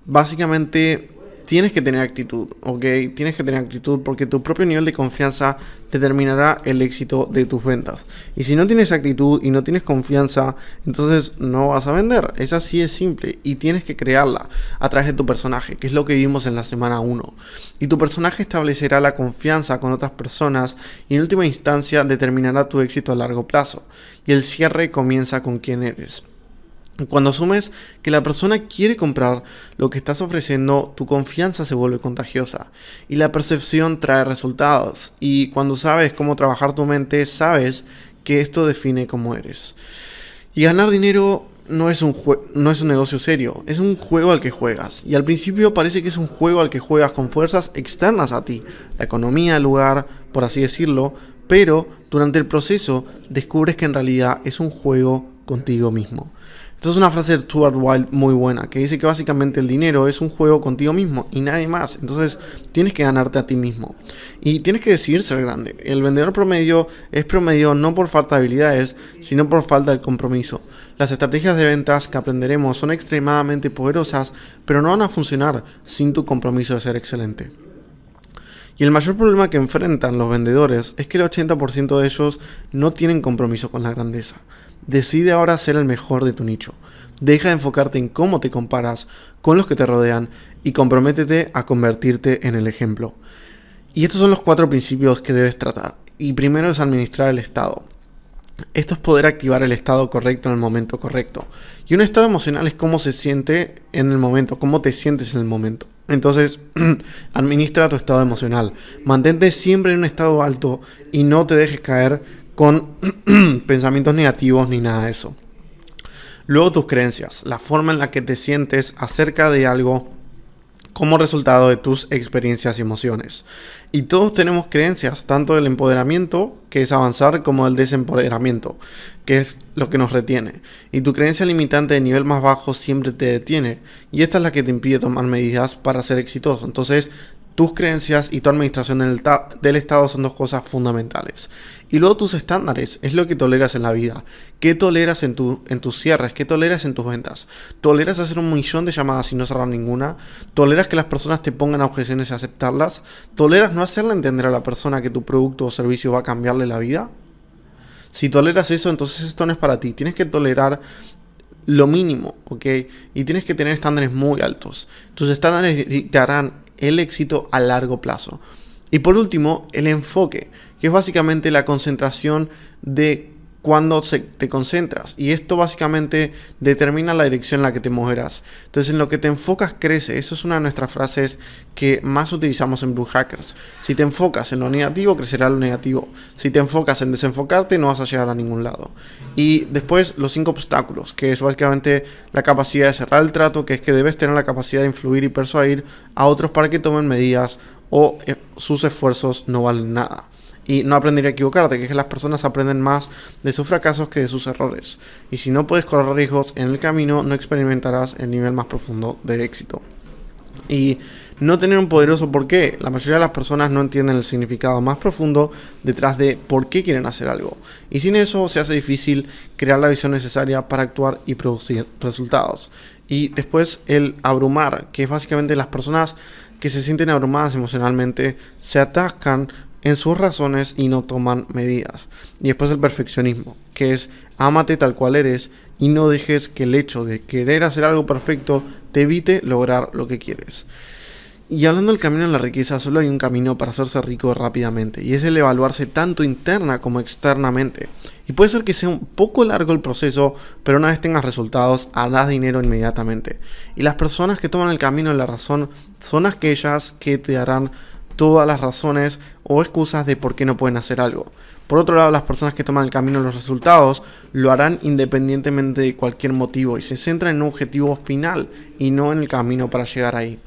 básicamente tienes que tener actitud, ¿ok? Tienes que tener actitud porque tu propio nivel de confianza determinará el éxito de tus ventas. Y si no tienes actitud y no tienes confianza, entonces no vas a vender. Es así de simple, y tienes que crearla a través de tu personaje, que es lo que vimos en la semana 1. Y tu personaje establecerá la confianza con otras personas y en última instancia determinará tu éxito a largo plazo. Y el cierre comienza con quién eres. Cuando asumes que la persona quiere comprar lo que estás ofreciendo, tu confianza se vuelve contagiosa y la percepción trae resultados. Y cuando sabes cómo trabajar tu mente, sabes que esto define cómo eres. Y ganar dinero no es un negocio serio, es un juego al que juegas. Y al principio parece que es un juego al que juegas con fuerzas externas a ti, la economía del lugar, por así decirlo, pero durante el proceso descubres que en realidad es un juego contigo mismo. Esto es una frase de Stuart Wilde muy buena, que dice que básicamente el dinero es un juego contigo mismo y nadie más. Entonces tienes que ganarte a ti mismo y tienes que decidir ser grande. El vendedor promedio es promedio no por falta de habilidades, sino por falta de compromiso. Las estrategias de ventas que aprenderemos son extremadamente poderosas, pero no van a funcionar sin tu compromiso de ser excelente. Y el mayor problema que enfrentan los vendedores es que el 80% de ellos no tienen compromiso con la grandeza. Decide ahora ser el mejor de tu nicho. Deja de enfocarte en cómo te comparas con los que te rodean y comprométete a convertirte en el ejemplo. Y estos son los 4 principios que debes tratar. Y primero es administrar el estado. Esto es poder activar el estado correcto en el momento correcto. Y un estado emocional es cómo se siente en el momento, cómo te sientes en el momento. Entonces, administra tu estado emocional. Mantente siempre en un estado alto y no te dejes caer con pensamientos negativos ni nada de eso. Luego tus creencias, la forma en la que te sientes acerca de algo como resultado de tus experiencias y emociones. Y todos tenemos creencias, tanto del empoderamiento, que es avanzar, como del desempoderamiento, que es lo que nos retiene. Y tu creencia limitante de nivel más bajo siempre te detiene. Y esta es la que te impide tomar medidas para ser exitoso. Entonces, tus creencias y tu administración del estado son dos cosas fundamentales. Y luego tus estándares, es lo que toleras en la vida. ¿Qué toleras en tus cierres? ¿Qué toleras en tus ventas? ¿Toleras hacer 1.000.000 de llamadas y no cerrar ninguna? ¿Toleras que las personas te pongan objeciones y aceptarlas? ¿Toleras no hacerle entender a la persona que tu producto o servicio va a cambiarle la vida? Si toleras eso, entonces esto no es para ti. Tienes que tolerar lo mínimo, ¿ok? Y tienes que tener estándares muy altos. Tus estándares te harán el éxito a largo plazo. Y por último, el enfoque, que es básicamente la concentración de cuando te concentras. Y esto básicamente determina la dirección en la que te moverás. Entonces, en lo que te enfocas crece. Eso es una de nuestras frases que más utilizamos en Blue Hackers. Si te enfocas en lo negativo, crecerá lo negativo. Si te enfocas en desenfocarte, no vas a llegar a ningún lado. Y después, los 5 obstáculos, que es básicamente la capacidad de cerrar el trato, que es que debes tener la capacidad de influir y persuadir a otros para que tomen medidas o sus esfuerzos no valen nada. Y no aprender a equivocarte, que es que las personas aprenden más de sus fracasos que de sus errores. Y si no puedes correr riesgos en el camino, no experimentarás el nivel más profundo de éxito. Y no tener un poderoso porqué. La mayoría de las personas no entienden el significado más profundo detrás de por qué quieren hacer algo. Y sin eso se hace difícil crear la visión necesaria para actuar y producir resultados. Y después el abrumar, que es básicamente las personas que se sienten abrumadas emocionalmente, se atascan en sus razones y no toman medidas. Y después el perfeccionismo, que es ámate tal cual eres y no dejes que el hecho de querer hacer algo perfecto te evite lograr lo que quieres. Y hablando del camino en la riqueza, solo hay un camino para hacerse rico rápidamente, y es el evaluarse tanto interna como externamente. Y puede ser que sea un poco largo el proceso, pero una vez tengas resultados, harás dinero inmediatamente. Y las personas que toman el camino de la razón son aquellas que te darán todas las razones o excusas de por qué no pueden hacer algo. Por otro lado, las personas que toman el camino de los resultados lo harán independientemente de cualquier motivo y se centran en un objetivo final y no en el camino para llegar ahí.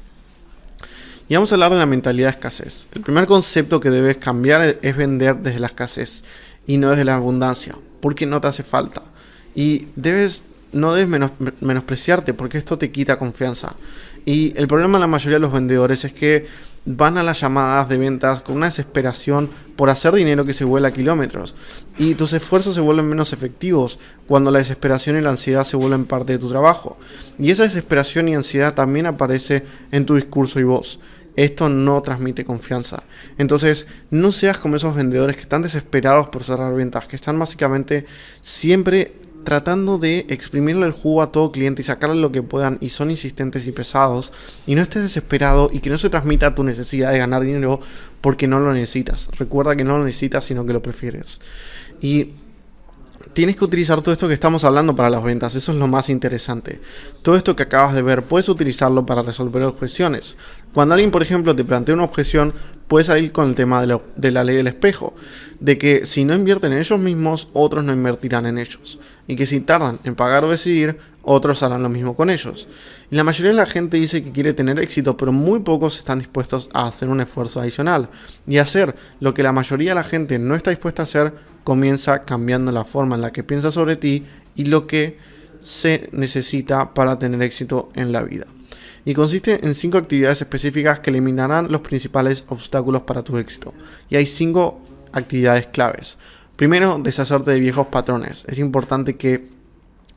Y vamos a hablar de la mentalidad de escasez. El primer concepto que debes cambiar es vender desde la escasez y no desde la abundancia, porque no te hace falta. Y no debes menospreciarte, porque esto te quita confianza. Y el problema de la mayoría de los vendedores es que van a las llamadas de ventas con una desesperación por hacer dinero que se vuela a kilómetros. Y tus esfuerzos se vuelven menos efectivos cuando la desesperación y la ansiedad se vuelven parte de tu trabajo. Y esa desesperación y ansiedad también aparece en tu discurso y voz. Esto no transmite confianza. Entonces, no seas como esos vendedores que están desesperados por cerrar ventas, que están básicamente siempre tratando de exprimirle el jugo a todo cliente y sacarle lo que puedan, y son insistentes y pesados, y no estés desesperado y que no se transmita tu necesidad de ganar dinero porque no lo necesitas. Recuerda que no lo necesitas, sino que lo prefieres. Y tienes que utilizar todo esto que estamos hablando para las ventas. Eso es lo más interesante. Todo esto que acabas de ver, puedes utilizarlo para resolver objeciones. Cuando alguien, por ejemplo, te plantea una objeción, puedes salir con el tema de la ley del espejo. De que si no invierten en ellos mismos, otros no invertirán en ellos. Y que si tardan en pagar o decidir, otros harán lo mismo con ellos. Y la mayoría de la gente dice que quiere tener éxito, pero muy pocos están dispuestos a hacer un esfuerzo adicional. Y hacer lo que la mayoría de la gente no está dispuesta a hacer, comienza cambiando la forma en la que piensa sobre ti y lo que se necesita para tener éxito en la vida. Y consiste en 5 actividades específicas que eliminarán los principales obstáculos para tu éxito. Y hay 5 actividades claves. Primero, deshacerte de viejos patrones. Es importante que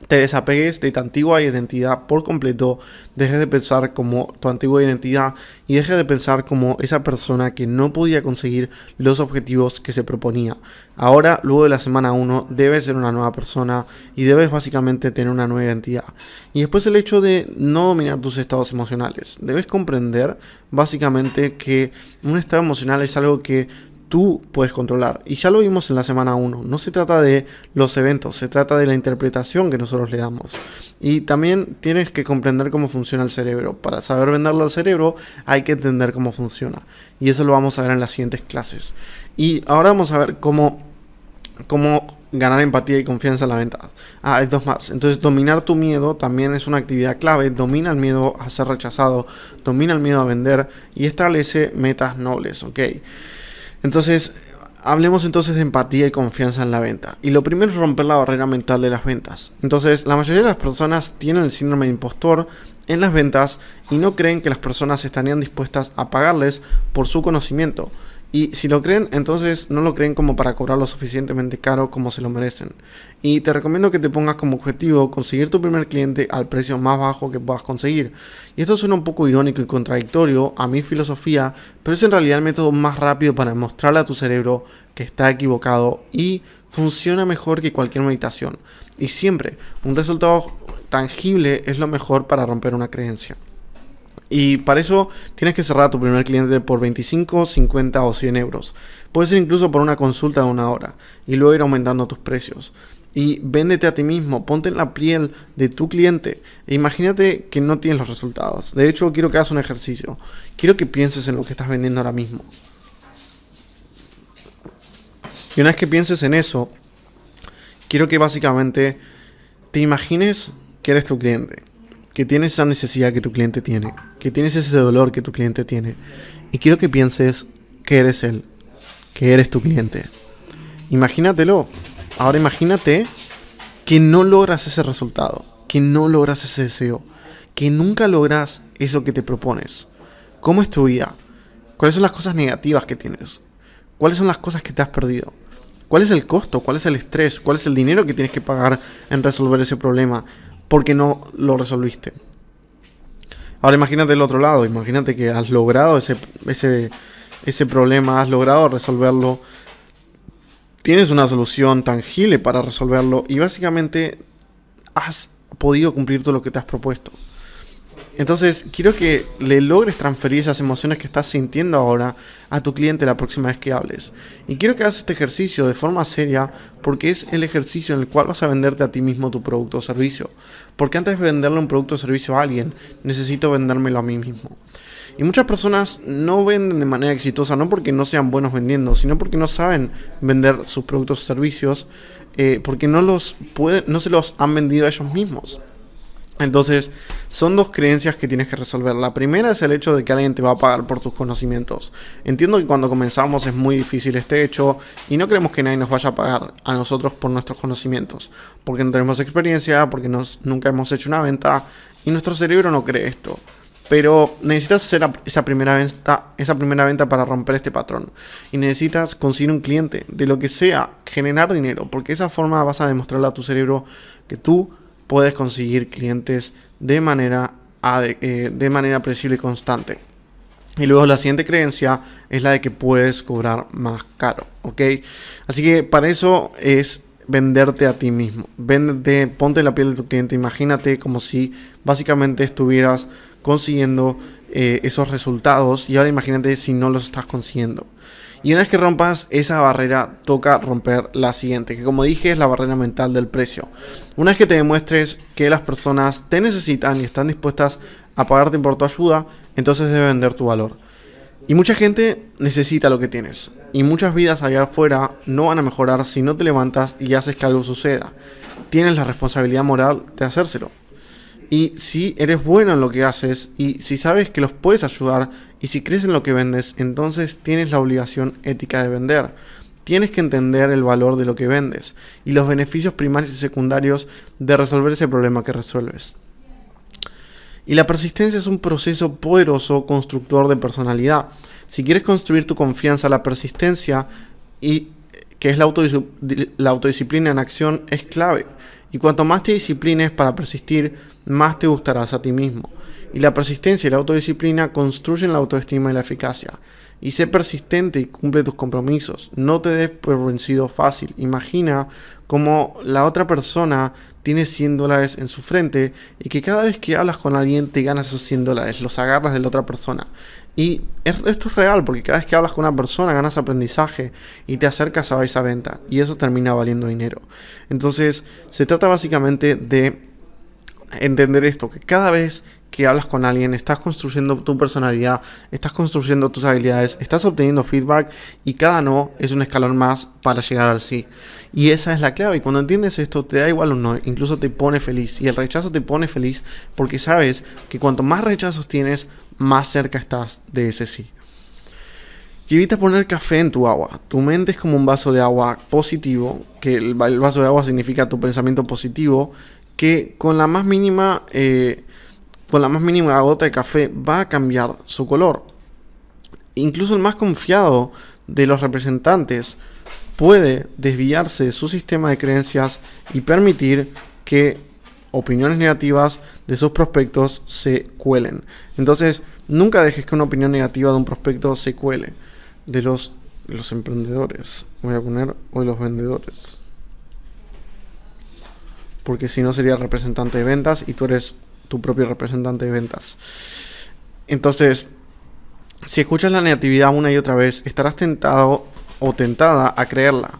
te desapegues de tu antigua identidad por completo, dejes de pensar como tu antigua identidad y dejes de pensar como esa persona que no podía conseguir los objetivos que se proponía. Ahora, luego de la semana 1, debes ser una nueva persona y debes básicamente tener una nueva identidad. Y después el hecho de no dominar tus estados emocionales. Debes comprender básicamente que un estado emocional es algo que tú puedes controlar. Y ya lo vimos en la semana 1. No se trata de los eventos, se trata de la interpretación que nosotros le damos. Y también tienes que comprender cómo funciona el cerebro. Para saber venderlo al cerebro hay que entender cómo funciona. Y eso lo vamos a ver en las siguientes clases. Y ahora vamos a ver cómo ganar empatía y confianza en la venta. Hay 2 más. Entonces, dominar tu miedo también es una actividad clave. Domina el miedo a ser rechazado, domina el miedo a vender y establece metas nobles, ¿ok? Entonces, hablemos entonces de empatía y confianza en la venta. Y lo primero es romper la barrera mental de las ventas. Entonces, la mayoría de las personas tienen el síndrome de impostor en las ventas y no creen que las personas estarían dispuestas a pagarles por su conocimiento. Y si lo creen, entonces no lo creen como para cobrar lo suficientemente caro como se lo merecen. Y te recomiendo que te pongas como objetivo conseguir tu primer cliente al precio más bajo que puedas conseguir. Y esto suena un poco irónico y contradictorio a mi filosofía, pero es en realidad el método más rápido para mostrarle a tu cerebro que está equivocado y funciona mejor que cualquier meditación. Y siempre, un resultado tangible es lo mejor para romper una creencia. Y para eso tienes que cerrar a tu primer cliente por 25, 50 o 100 euros. Puede ser incluso por una consulta de 1 hora y luego ir aumentando tus precios. Y véndete a ti mismo, ponte en la piel de tu cliente e imagínate que no tienes los resultados. De hecho, quiero que hagas un ejercicio. Quiero que pienses en lo que estás vendiendo ahora mismo. Y una vez que pienses en eso, quiero que básicamente te imagines que eres tu cliente. Que tienes esa necesidad que tu cliente tiene, que tienes ese dolor que tu cliente tiene. Y quiero que pienses que eres él, que eres tu cliente. Imagínatelo. Ahora imagínate que no logras ese resultado, que no logras ese deseo, que nunca logras eso que te propones. ¿Cómo es tu vida? ¿Cuáles son las cosas negativas que tienes? ¿Cuáles son las cosas que te has perdido? ¿Cuál es el costo? ¿Cuál es el estrés? ¿Cuál es el dinero que tienes que pagar en resolver ese problema? Porque no lo resolviste. Ahora imagínate el otro lado. Imagínate que has logrado ese problema, has logrado resolverlo. Tienes una solución tangible para resolverlo y básicamente has podido cumplir todo lo que te has propuesto. Entonces, quiero que le logres transferir esas emociones que estás sintiendo ahora a tu cliente la próxima vez que hables. Y quiero que hagas este ejercicio de forma seria porque es el ejercicio en el cual vas a venderte a ti mismo tu producto o servicio. Porque antes de venderle un producto o servicio a alguien, necesito vendérmelo a mí mismo. Y muchas personas no venden de manera exitosa, no porque no sean buenos vendiendo, sino porque no saben vender sus productos o servicios, porque no se los han vendido a ellos mismos. Entonces, son 2 creencias que tienes que resolver. La primera es el hecho de que alguien te va a pagar por tus conocimientos. Entiendo que cuando comenzamos es muy difícil este hecho y no queremos que nadie nos vaya a pagar a nosotros por nuestros conocimientos. Porque no tenemos experiencia, porque nunca hemos hecho una venta y nuestro cerebro no cree esto. Pero necesitas hacer esa primera venta para romper este patrón. Y necesitas conseguir un cliente, de lo que sea, generar dinero. Porque de esa forma vas a demostrarle a tu cerebro que tú puedes conseguir clientes de manera predecible y constante. Y luego la siguiente creencia es la de que puedes cobrar más caro, ¿ok? Así que para eso es venderte a ti mismo. Véndete, ponte en la piel de tu cliente. Imagínate como si básicamente estuvieras consiguiendo esos resultados y ahora imagínate si no los estás consiguiendo. Y una vez que rompas esa barrera, toca romper la siguiente, que como dije es la barrera mental del precio. Una vez que te demuestres que las personas te necesitan y están dispuestas a pagarte por tu ayuda, entonces debes vender tu valor. Y mucha gente necesita lo que tienes. Y muchas vidas allá afuera no van a mejorar si no te levantas y haces que algo suceda. Tienes la responsabilidad moral de hacérselo. Y si eres bueno en lo que haces y si sabes que los puedes ayudar y si crees en lo que vendes, entonces tienes la obligación ética de vender. Tienes que entender el valor de lo que vendes y los beneficios primarios y secundarios de resolver ese problema que resuelves. Y la persistencia es un proceso poderoso constructor de personalidad. Si quieres construir tu confianza, la persistencia, y que es la autodisciplina en acción, es clave. Y cuanto más te disciplines para persistir, más te gustarás a ti mismo. Y la persistencia y la autodisciplina construyen la autoestima y la eficacia. Y sé persistente y cumple tus compromisos. No te des por vencido fácil. Imagina cómo la otra persona tiene $100 en su frente y que cada vez que hablas con alguien te ganas esos $100, los agarras de la otra persona. Y esto es real, porque cada vez que hablas con una persona ganas aprendizaje y te acercas a esa venta. Y eso termina valiendo dinero. Entonces, se trata básicamente de entender esto, que cada vez que hablas con alguien, estás construyendo tu personalidad, estás construyendo tus habilidades, estás obteniendo feedback y cada no es un escalón más para llegar al sí. Y esa es la clave. Y cuando entiendes esto, te da igual un no, incluso te pone feliz. Y el rechazo te pone feliz porque sabes que cuanto más rechazos tienes, más cerca estás de ese sí. Y evita poner café en tu agua. Tu mente es como un vaso de agua positivo, que el vaso de agua significa tu pensamiento positivo, que con la más mínima gota de café va a cambiar su color. Incluso el más confiado de los representantes puede desviarse de su sistema de creencias y permitir que opiniones negativas de sus prospectos se cuelen. Entonces, nunca dejes que una opinión negativa de un prospecto se cuele. De los emprendedores, voy a poner hoy los vendedores, porque si no sería representante de ventas y tú eres tu propio representante de ventas. Entonces, si escuchas la negatividad una y otra vez, estarás tentado o tentada a creerla.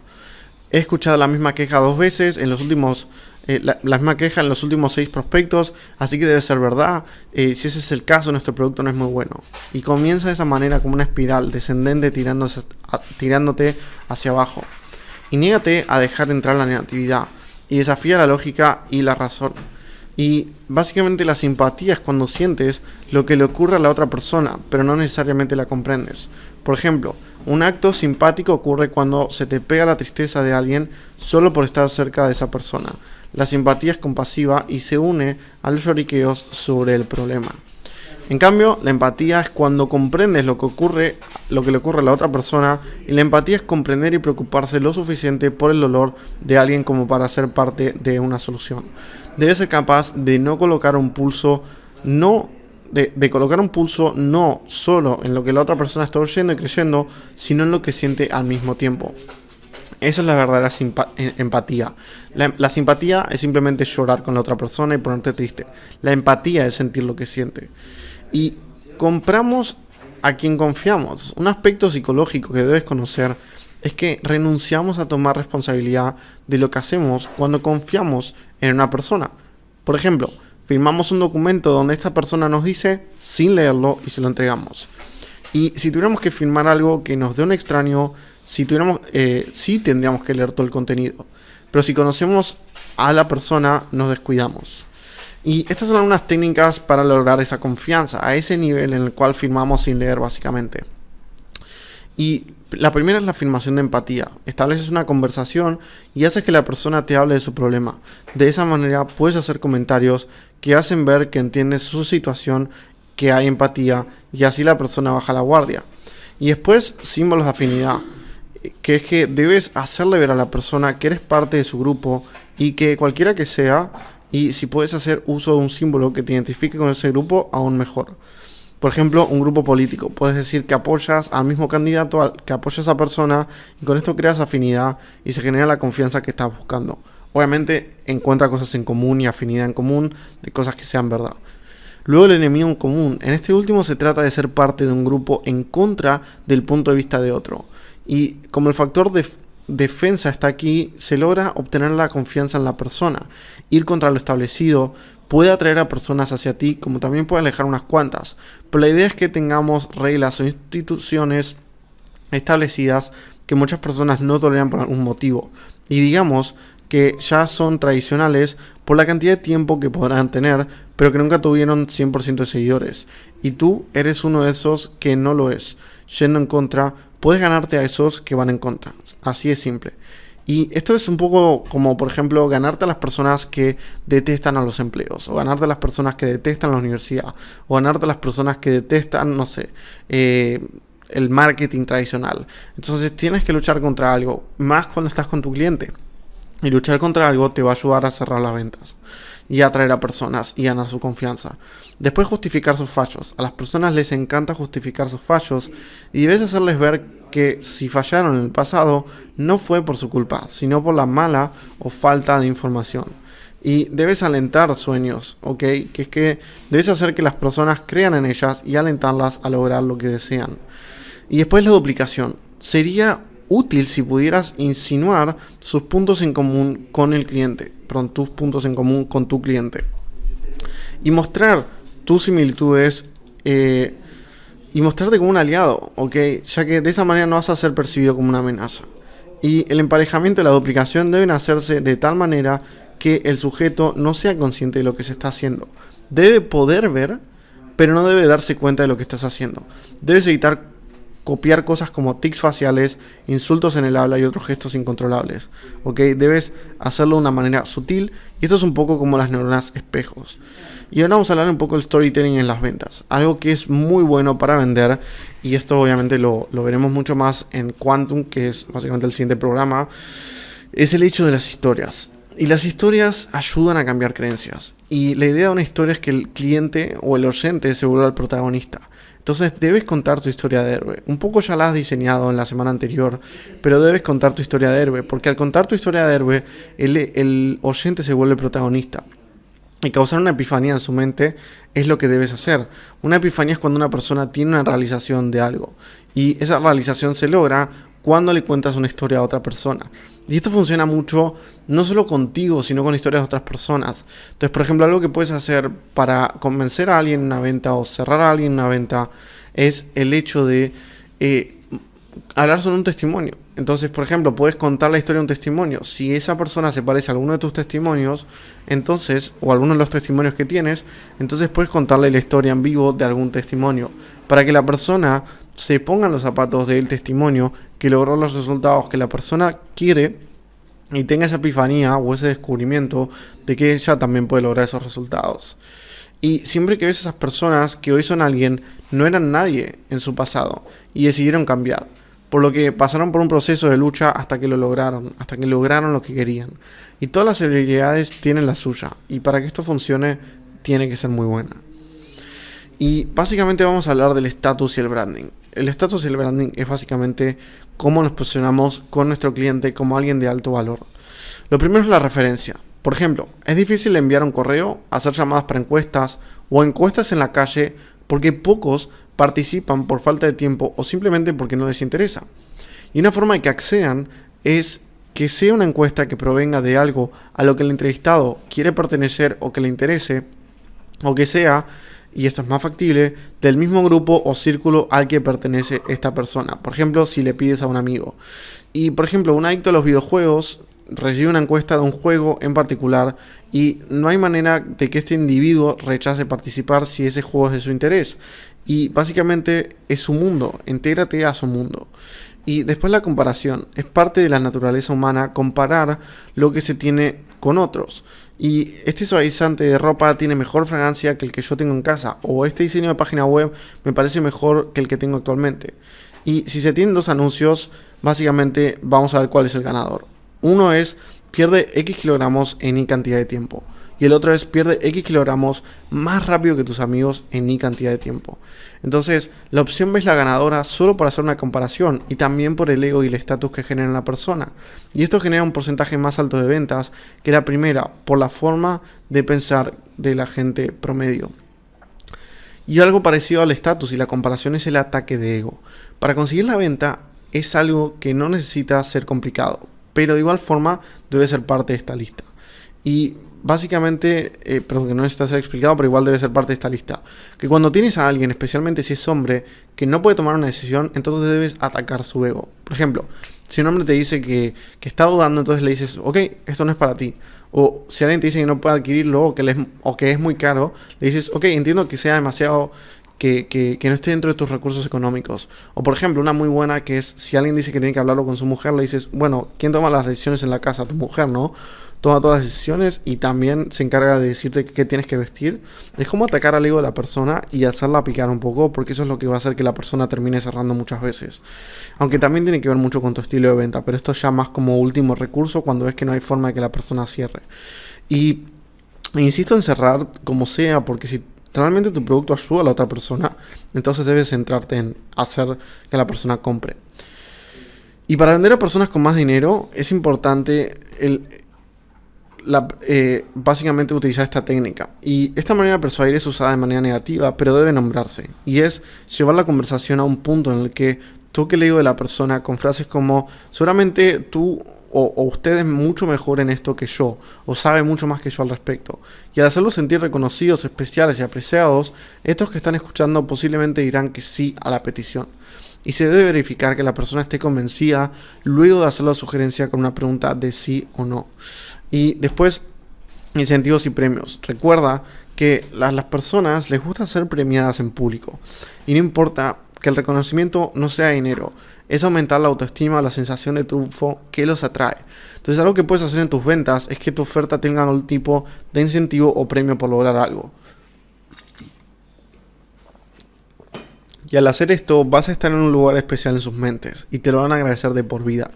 He escuchado la misma queja 2 veces en los últimos la misma queja en los últimos 6 prospectos, así que debe ser verdad. Si ese es el caso, nuestro producto no es muy bueno. Y comienza de esa manera como una espiral descendente tirándote hacia abajo. Y niégate a dejar entrar la negatividad y desafía la lógica y la razón. Y básicamente la simpatía es cuando sientes lo que le ocurre a la otra persona, pero no necesariamente la comprendes. Por ejemplo, un acto simpático ocurre cuando se te pega la tristeza de alguien solo por estar cerca de esa persona. La simpatía es compasiva y se une a los lloriqueos sobre el problema. En cambio, la empatía es cuando comprendes lo que le ocurre a la otra persona, y la empatía es comprender y preocuparse lo suficiente por el dolor de alguien como para ser parte de una solución. Debes ser capaz de no colocar un pulso, de colocar un pulso no solo en lo que la otra persona está oyendo y creyendo, sino en lo que siente al mismo tiempo. Esa es la verdadera empatía. La simpatía es simplemente llorar con la otra persona y ponerte triste. La empatía es sentir lo que siente. Y compramos a quien confiamos. Un aspecto psicológico que debes conocer es que renunciamos a tomar responsabilidad de lo que hacemos cuando confiamos en una persona. Por ejemplo, firmamos un documento donde esta persona nos dice sin leerlo y se lo entregamos. Y si tuviéramos que firmar algo que nos dé un extraño, sí tendríamos que leer todo el contenido. Pero si conocemos a la persona, nos descuidamos. Y estas son algunas técnicas para lograr esa confianza, a ese nivel en el cual firmamos sin leer básicamente. Y la primera es la afirmación de empatía. Estableces una conversación y haces que la persona te hable de su problema. De esa manera puedes hacer comentarios que hacen ver que entiendes su situación, que hay empatía, y así la persona baja la guardia. Y después, símbolos de afinidad, que es que debes hacerle ver a la persona que eres parte de su grupo y que cualquiera que sea, y si puedes hacer uso de un símbolo que te identifique con ese grupo, aún mejor. Por ejemplo, un grupo político. Puedes decir que apoyas al mismo candidato, que apoyas a esa persona, y con esto creas afinidad y se genera la confianza que estás buscando. Obviamente encuentra cosas en común y afinidad en común de cosas que sean verdad. Luego el enemigo en común. En este último se trata de ser parte de un grupo en contra del punto de vista de otro. Y como el factor de defensa está aquí, se logra obtener la confianza en la persona. Ir contra lo establecido puede atraer a personas hacia ti, como también puede alejar unas cuantas. Pero la idea es que tengamos reglas o instituciones establecidas que muchas personas no toleran por algún motivo. Y digamos que ya son tradicionales por la cantidad de tiempo que podrán tener, pero que nunca tuvieron 100% de seguidores. Y tú eres uno de esos que no lo es. Yendo en contra, puedes ganarte a esos que van en contra. Así de simple. Y esto es un poco como, por ejemplo, ganarte a las personas que detestan a los empleos, o ganarte a las personas que detestan la universidad, o ganarte a las personas que detestan, no sé, el marketing tradicional. Entonces tienes que luchar contra algo, más cuando estás con tu cliente. Y luchar contra algo te va a ayudar a cerrar las ventas y a atraer a personas y ganar su confianza. Después, justificar sus fallos. A las personas les encanta justificar sus fallos y debes hacerles ver que si fallaron en el pasado no fue por su culpa, sino por la mala o falta de información. Y debes alentar sueños, ¿ok? Que es que debes hacer que las personas crean en ellas y alentarlas a lograr lo que desean. Y después la duplicación. Sería útil si pudieras insinuar sus puntos en común con el cliente. Perdón, tus puntos en común con tu cliente. Y mostrar tus similitudes y mostrarte como un aliado, ¿ok? Ya que de esa manera no vas a ser percibido como una amenaza. Y el emparejamiento y la duplicación deben hacerse de tal manera que el sujeto no sea consciente de lo que se está haciendo. Debe poder ver, pero no debe darse cuenta de lo que estás haciendo. Debes evitar copiar cosas como tics faciales, insultos en el habla y otros gestos incontrolables. ¿Ok? Debes hacerlo de una manera sutil y esto es un poco como las neuronas espejos. Y ahora vamos a hablar un poco del storytelling en las ventas. Algo que es muy bueno para vender y esto obviamente lo veremos mucho más en Quantum, que es básicamente el siguiente programa, es el hecho de las historias. Y las historias ayudan a cambiar creencias. Y la idea de una historia es que el cliente o el oyente se vuelva el protagonista. Entonces debes contar tu historia de héroe. Un poco ya la has diseñado en la semana anterior, pero debes contar tu historia de héroe. Porque al contar tu historia de héroe, el oyente se vuelve protagonista. Y causar una epifanía en su mente es lo que debes hacer. Una epifanía es cuando una persona tiene una realización de algo. Y esa realización se logra cuando le cuentas una historia a otra persona. Y esto funciona mucho, no solo contigo, sino con historias de otras personas. Entonces, por ejemplo, algo que puedes hacer para convencer a alguien en una venta o cerrar a alguien en una venta es el hecho de hablar sobre un testimonio. Entonces, por ejemplo, puedes contar la historia de un testimonio. Si esa persona se parece a alguno de tus testimonios, entonces, o a alguno de los testimonios que tienes, entonces puedes contarle la historia en vivo de algún testimonio, para que la persona se ponga en los zapatos del testimonio que logró los resultados que la persona quiere y tenga esa epifanía o ese descubrimiento de que ella también puede lograr esos resultados. Y siempre que ves a esas personas que hoy son alguien, no eran nadie en su pasado y decidieron cambiar. Por lo que pasaron por un proceso de lucha hasta que lo lograron, hasta que lograron lo que querían. Y todas las celebridades tienen la suya. Y para que esto funcione, tiene que ser muy buena. Y básicamente vamos a hablar del estatus y el branding. El estatus y el branding es básicamente cómo nos posicionamos con nuestro cliente como alguien de alto valor. Lo primero es la referencia. Por ejemplo, es difícil enviar un correo, hacer llamadas para encuestas o encuestas en la calle porque pocos participan por falta de tiempo o simplemente porque no les interesa. Y una forma de que accedan es que sea una encuesta que provenga de algo a lo que el entrevistado quiere pertenecer o que le interese, o que sea, y esto es más factible, del mismo grupo o círculo al que pertenece esta persona. Por ejemplo, si le pides a un amigo. Y por ejemplo, un adicto a los videojuegos recibe una encuesta de un juego en particular y no hay manera de que este individuo rechace participar si ese juego es de su interés. Y básicamente es su mundo, intégrate a su mundo. Y después la comparación, es parte de la naturaleza humana comparar lo que se tiene con otros. Y este suavizante de ropa tiene mejor fragancia que el que yo tengo en casa, o este diseño de página web me parece mejor que el que tengo actualmente. Y si se tienen dos anuncios, básicamente vamos a ver cuál es el ganador. Uno es pierde X kilogramos en Y cantidad de tiempo. Y el otro es pierde X kilogramos más rápido que tus amigos en Y cantidad de tiempo. Entonces, la opción B es la ganadora solo por hacer una comparación y también por el ego y el estatus que genera en la persona. Y esto genera un porcentaje más alto de ventas que la primera por la forma de pensar de la gente promedio. Y algo parecido al estatus y la comparación es el ataque de ego. Para conseguir la venta es algo que no necesita ser complicado, pero de igual forma debe ser parte de esta lista. Y básicamente, perdón, que no necesita ser explicado, pero igual debe ser parte de esta lista. Que cuando tienes a alguien, especialmente si es hombre, que no puede tomar una decisión, entonces debes atacar su ego. Por ejemplo, si un hombre te dice que está dudando, entonces le dices, ok, esto no es para ti. O si alguien te dice que no puede adquirirlo o que es muy caro, le dices, ok, entiendo que sea demasiado, que no esté dentro de tus recursos económicos. O por ejemplo, una muy buena que es, si alguien dice que tiene que hablarlo con su mujer, le dices, bueno, ¿quién toma las decisiones en la casa? Tu mujer, ¿no? Toma todas las decisiones y también se encarga de decirte qué tienes que vestir. Es como atacar al ego de la persona y hacerla picar un poco, porque eso es lo que va a hacer que la persona termine cerrando muchas veces. Aunque también tiene que ver mucho con tu estilo de venta, pero esto ya más como último recurso cuando ves que no hay forma de que la persona cierre. Y insisto en cerrar como sea, porque si realmente tu producto ayuda a la otra persona, entonces debes centrarte en hacer que la persona compre. Y para vender a personas con más dinero es importante básicamente utilizar esta técnica. Y esta manera de persuadir es usada de manera negativa, pero debe nombrarse. Y es llevar la conversación a un punto en el que toque el ego de la persona con frases como: seguramente tú o usted es mucho mejor en esto que yo, o sabe mucho más que yo al respecto. Y al hacerlos sentir reconocidos, especiales y apreciados, estos que están escuchando posiblemente dirán que sí a la petición. Y se debe verificar que la persona esté convencida luego de hacer la sugerencia con una pregunta de sí o no. Y después, incentivos y premios. Recuerda que a las personas les gusta ser premiadas en público. Y no importa que el reconocimiento no sea dinero, es aumentar la autoestima, la sensación de triunfo que los atrae. Entonces, algo que puedes hacer en tus ventas es que tu oferta tenga algún tipo de incentivo o premio por lograr algo. Y al hacer esto, vas a estar en un lugar especial en sus mentes y te lo van a agradecer de por vida.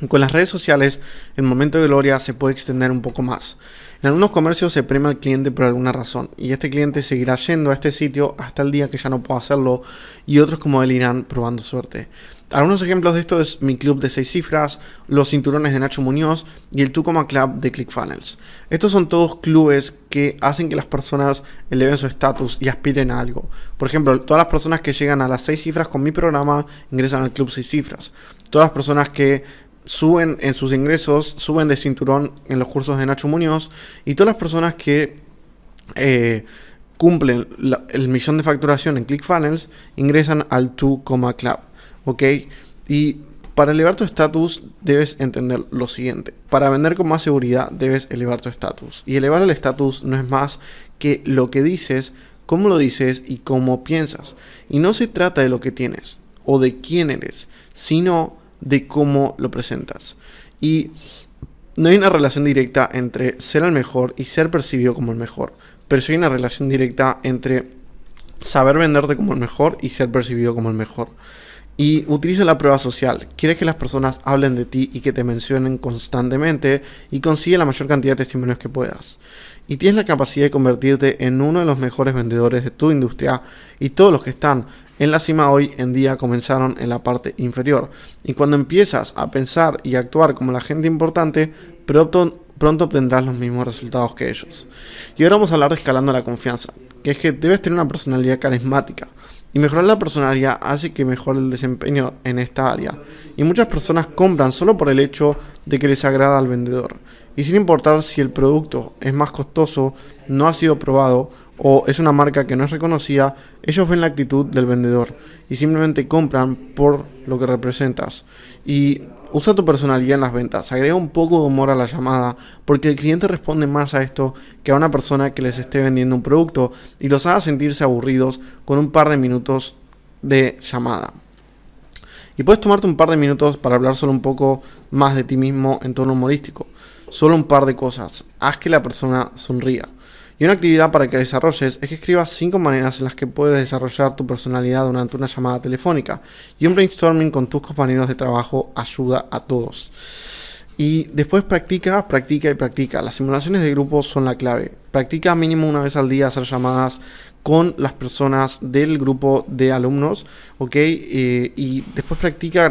Con las redes sociales, el momento de gloria se puede extender un poco más. En algunos comercios se premia al cliente por alguna razón, y este cliente seguirá yendo a este sitio hasta el día que ya no pueda hacerlo, y otros como él irán probando suerte. Algunos ejemplos de esto es Mi Club de 6 cifras, los cinturones de Nacho Muñoz y el Tucoma Club de ClickFunnels. Estos son todos clubes que hacen que las personas eleven su estatus y aspiren a algo. Por ejemplo, todas las personas que llegan a las 6 cifras con mi programa ingresan al Club 6 cifras. Todas las personas que suben en sus ingresos, suben de cinturón en los cursos de Nacho Muñoz, y todas las personas que cumplen el 1.000.000 de facturación en ClickFunnels ingresan al Tucoma Club. ¿Ok? Y para elevar tu estatus debes entender lo siguiente: para vender con más seguridad debes elevar tu estatus, y elevar el estatus no es más que lo que dices, cómo lo dices y cómo piensas. Y no se trata de lo que tienes o de quién eres, sino de cómo lo presentas. Y no hay una relación directa entre ser el mejor y ser percibido como el mejor, pero sí hay una relación directa entre saber venderte como el mejor y ser percibido como el mejor. Y utiliza la prueba social. Quieres que las personas hablen de ti y que te mencionen constantemente, y consigue la mayor cantidad de testimonios que puedas. Y tienes la capacidad de convertirte en uno de los mejores vendedores de tu industria, y todos los que están en la cima hoy en día comenzaron en la parte inferior. Y cuando empiezas a pensar y actuar como la gente importante, pronto obtendrás los mismos resultados que ellos. Y ahora vamos a hablar de escalando la confianza, que es que debes tener una personalidad carismática. Y mejorar la personalidad hace que mejore el desempeño en esta área. Y muchas personas compran solo por el hecho de que les agrada al vendedor. Y sin importar si el producto es más costoso, no ha sido probado o es una marca que no es reconocida, ellos ven la actitud del vendedor y simplemente compran por lo que representas. Y usa tu personalidad en las ventas. Agrega un poco de humor a la llamada, porque el cliente responde más a esto que a una persona que les esté vendiendo un producto, y los haga sentirse aburridos con un par de minutos de llamada. Y puedes tomarte un par de minutos para hablar solo un poco más de ti mismo en tono humorístico. Solo un par de cosas. Haz que la persona sonría. Y una actividad para que desarrolles es que escribas 5 maneras en las que puedes desarrollar tu personalidad durante una llamada telefónica. Y un brainstorming con tus compañeros de trabajo ayuda a todos. Y después practica y practica. Las simulaciones de grupo son la clave. Practica mínimo una vez al día hacer llamadas con las personas del grupo de alumnos, ¿ok? Y después practica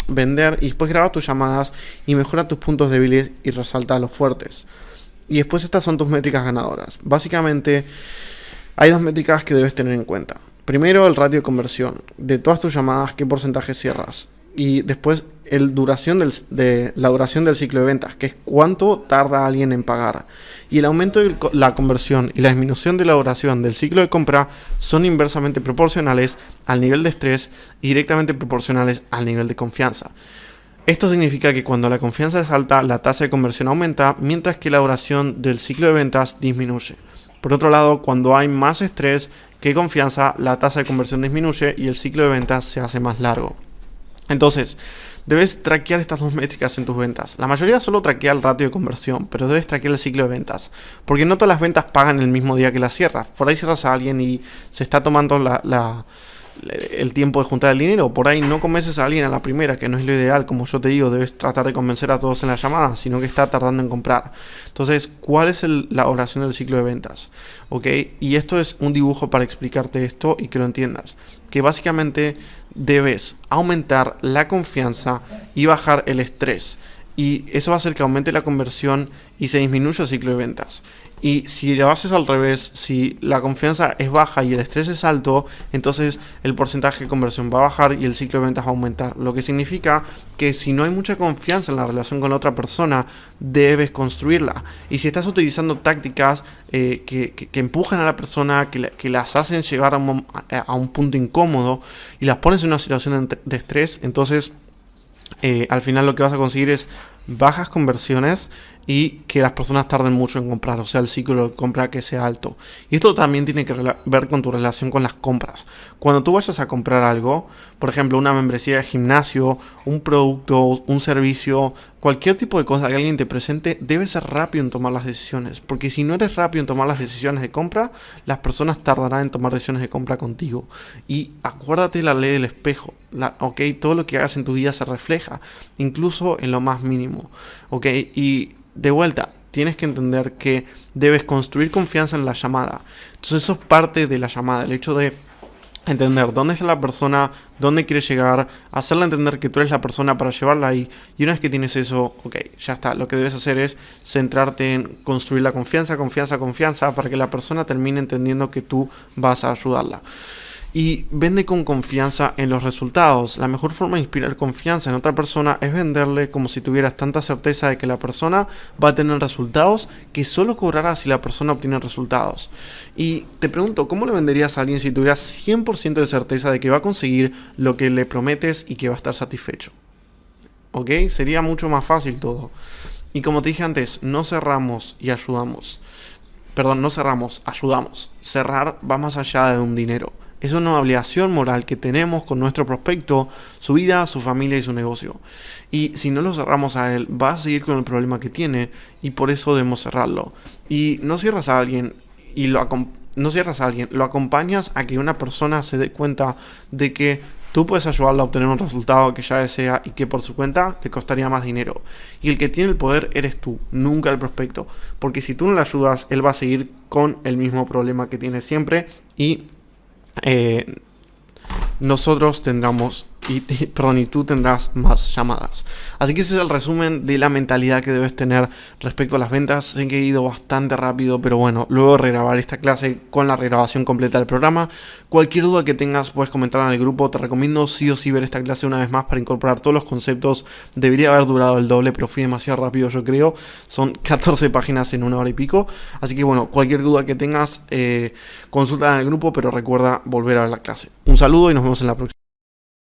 vender, y después graba tus llamadas y mejora tus puntos débiles y resalta los fuertes. Y después estas son tus métricas ganadoras. Básicamente hay 2 métricas que debes tener en cuenta. Primero, el ratio de conversión. De todas tus llamadas, ¿qué porcentaje cierras? Y después la duración del ciclo de ventas, que es cuánto tarda alguien en pagar. Y el aumento de la conversión y la disminución de la duración del ciclo de compra son inversamente proporcionales al nivel de estrés y directamente proporcionales al nivel de confianza. Esto significa que cuando la confianza es alta, la tasa de conversión aumenta, mientras que la duración del ciclo de ventas disminuye. Por otro lado, cuando hay más estrés que confianza, la tasa de conversión disminuye y el ciclo de ventas se hace más largo. Entonces, debes traquear estas 2 métricas en tus ventas. La mayoría solo traquea el ratio de conversión, pero debes traquear el ciclo de ventas, porque no todas las ventas pagan el mismo día que las cierras. Por ahí cierras a alguien y se está tomando el tiempo de juntar el dinero. Por ahí no convences a alguien a la primera, que no es lo ideal. Como yo te digo, debes tratar de convencer a todos en la llamada, sino que está tardando en comprar. Entonces, ¿cuál es la oración del ciclo de ventas? ¿Ok? Y esto es un dibujo para explicarte esto y que lo entiendas. Que básicamente debes aumentar la confianza y bajar el estrés. y eso va a hacer que aumente la conversión y se disminuya el ciclo de ventas. Y si lo haces al revés, si la confianza es baja y el estrés es alto, entonces el porcentaje de conversión va a bajar y el ciclo de ventas va a aumentar. Lo que significa que si no hay mucha confianza en la relación con la otra persona, debes construirla. Y si estás utilizando tácticas que empujan a la persona, que las hacen llegar a un punto incómodo y las pones en una situación de estrés, entonces al final lo que vas a conseguir es bajas conversiones y que las personas tarden mucho en comprar, o sea, el ciclo de compra que sea alto. Y esto también tiene que ver con tu relación con las compras. Cuando tú vayas a comprar algo, por ejemplo, una membresía de gimnasio, un producto, un servicio, cualquier tipo de cosa que alguien te presente, debes ser rápido en tomar las decisiones, porque si no eres rápido en tomar las decisiones de compra, las personas tardarán en tomar decisiones de compra contigo. Y acuérdate la ley del espejo, todo lo que hagas en tu vida se refleja, incluso en lo más mínimo, y de vuelta, tienes que entender que debes construir confianza en la llamada. Entonces eso es parte de la llamada, el hecho de entender dónde está la persona, dónde quiere llegar, hacerle entender que tú eres la persona para llevarla ahí. Y una vez que tienes eso, ya está. Lo que debes hacer es centrarte en construir la confianza, para que la persona termine entendiendo que tú vas a ayudarla. Y vende con confianza en los resultados. La mejor forma de inspirar confianza en otra persona es venderle como si tuvieras tanta certeza de que la persona va a tener resultados que solo cobrarás si la persona obtiene resultados. Y te pregunto, ¿cómo le venderías a alguien si tuvieras 100% de certeza de que va a conseguir lo que le prometes y que va a estar satisfecho? Sería mucho más fácil todo. Y como te dije antes, no cerramos y ayudamos. Perdón, no cerramos, ayudamos. Cerrar va más allá de un dinero. Es una obligación moral que tenemos con nuestro prospecto, su vida, su familia y su negocio. Y si no lo cerramos a él, va a seguir con el problema que tiene y por eso debemos cerrarlo. Y no cierras a alguien lo acompañas a que una persona se dé cuenta de que tú puedes ayudarlo a obtener un resultado que ya desea y que por su cuenta le costaría más dinero. Y el que tiene el poder eres tú, nunca el prospecto. Porque si tú no le ayudas, él va a seguir con el mismo problema que tiene siempre y nosotros tendremos y tú tendrás más llamadas. Así que ese es el resumen de la mentalidad que debes tener respecto a las ventas. Sé que he ido bastante rápido, pero bueno, luego de regrabar esta clase con la regrabación completa del programa, cualquier duda que tengas puedes comentar en el grupo. Te recomiendo sí o sí ver esta clase una vez más para incorporar todos los conceptos. Debería haber durado el doble, pero fui demasiado rápido, yo creo. Son 14 páginas en 1 hora y pico. Así que bueno, cualquier duda que tengas, consulta en el grupo, pero recuerda volver a ver la clase. Un saludo y nos vemos en la próxima.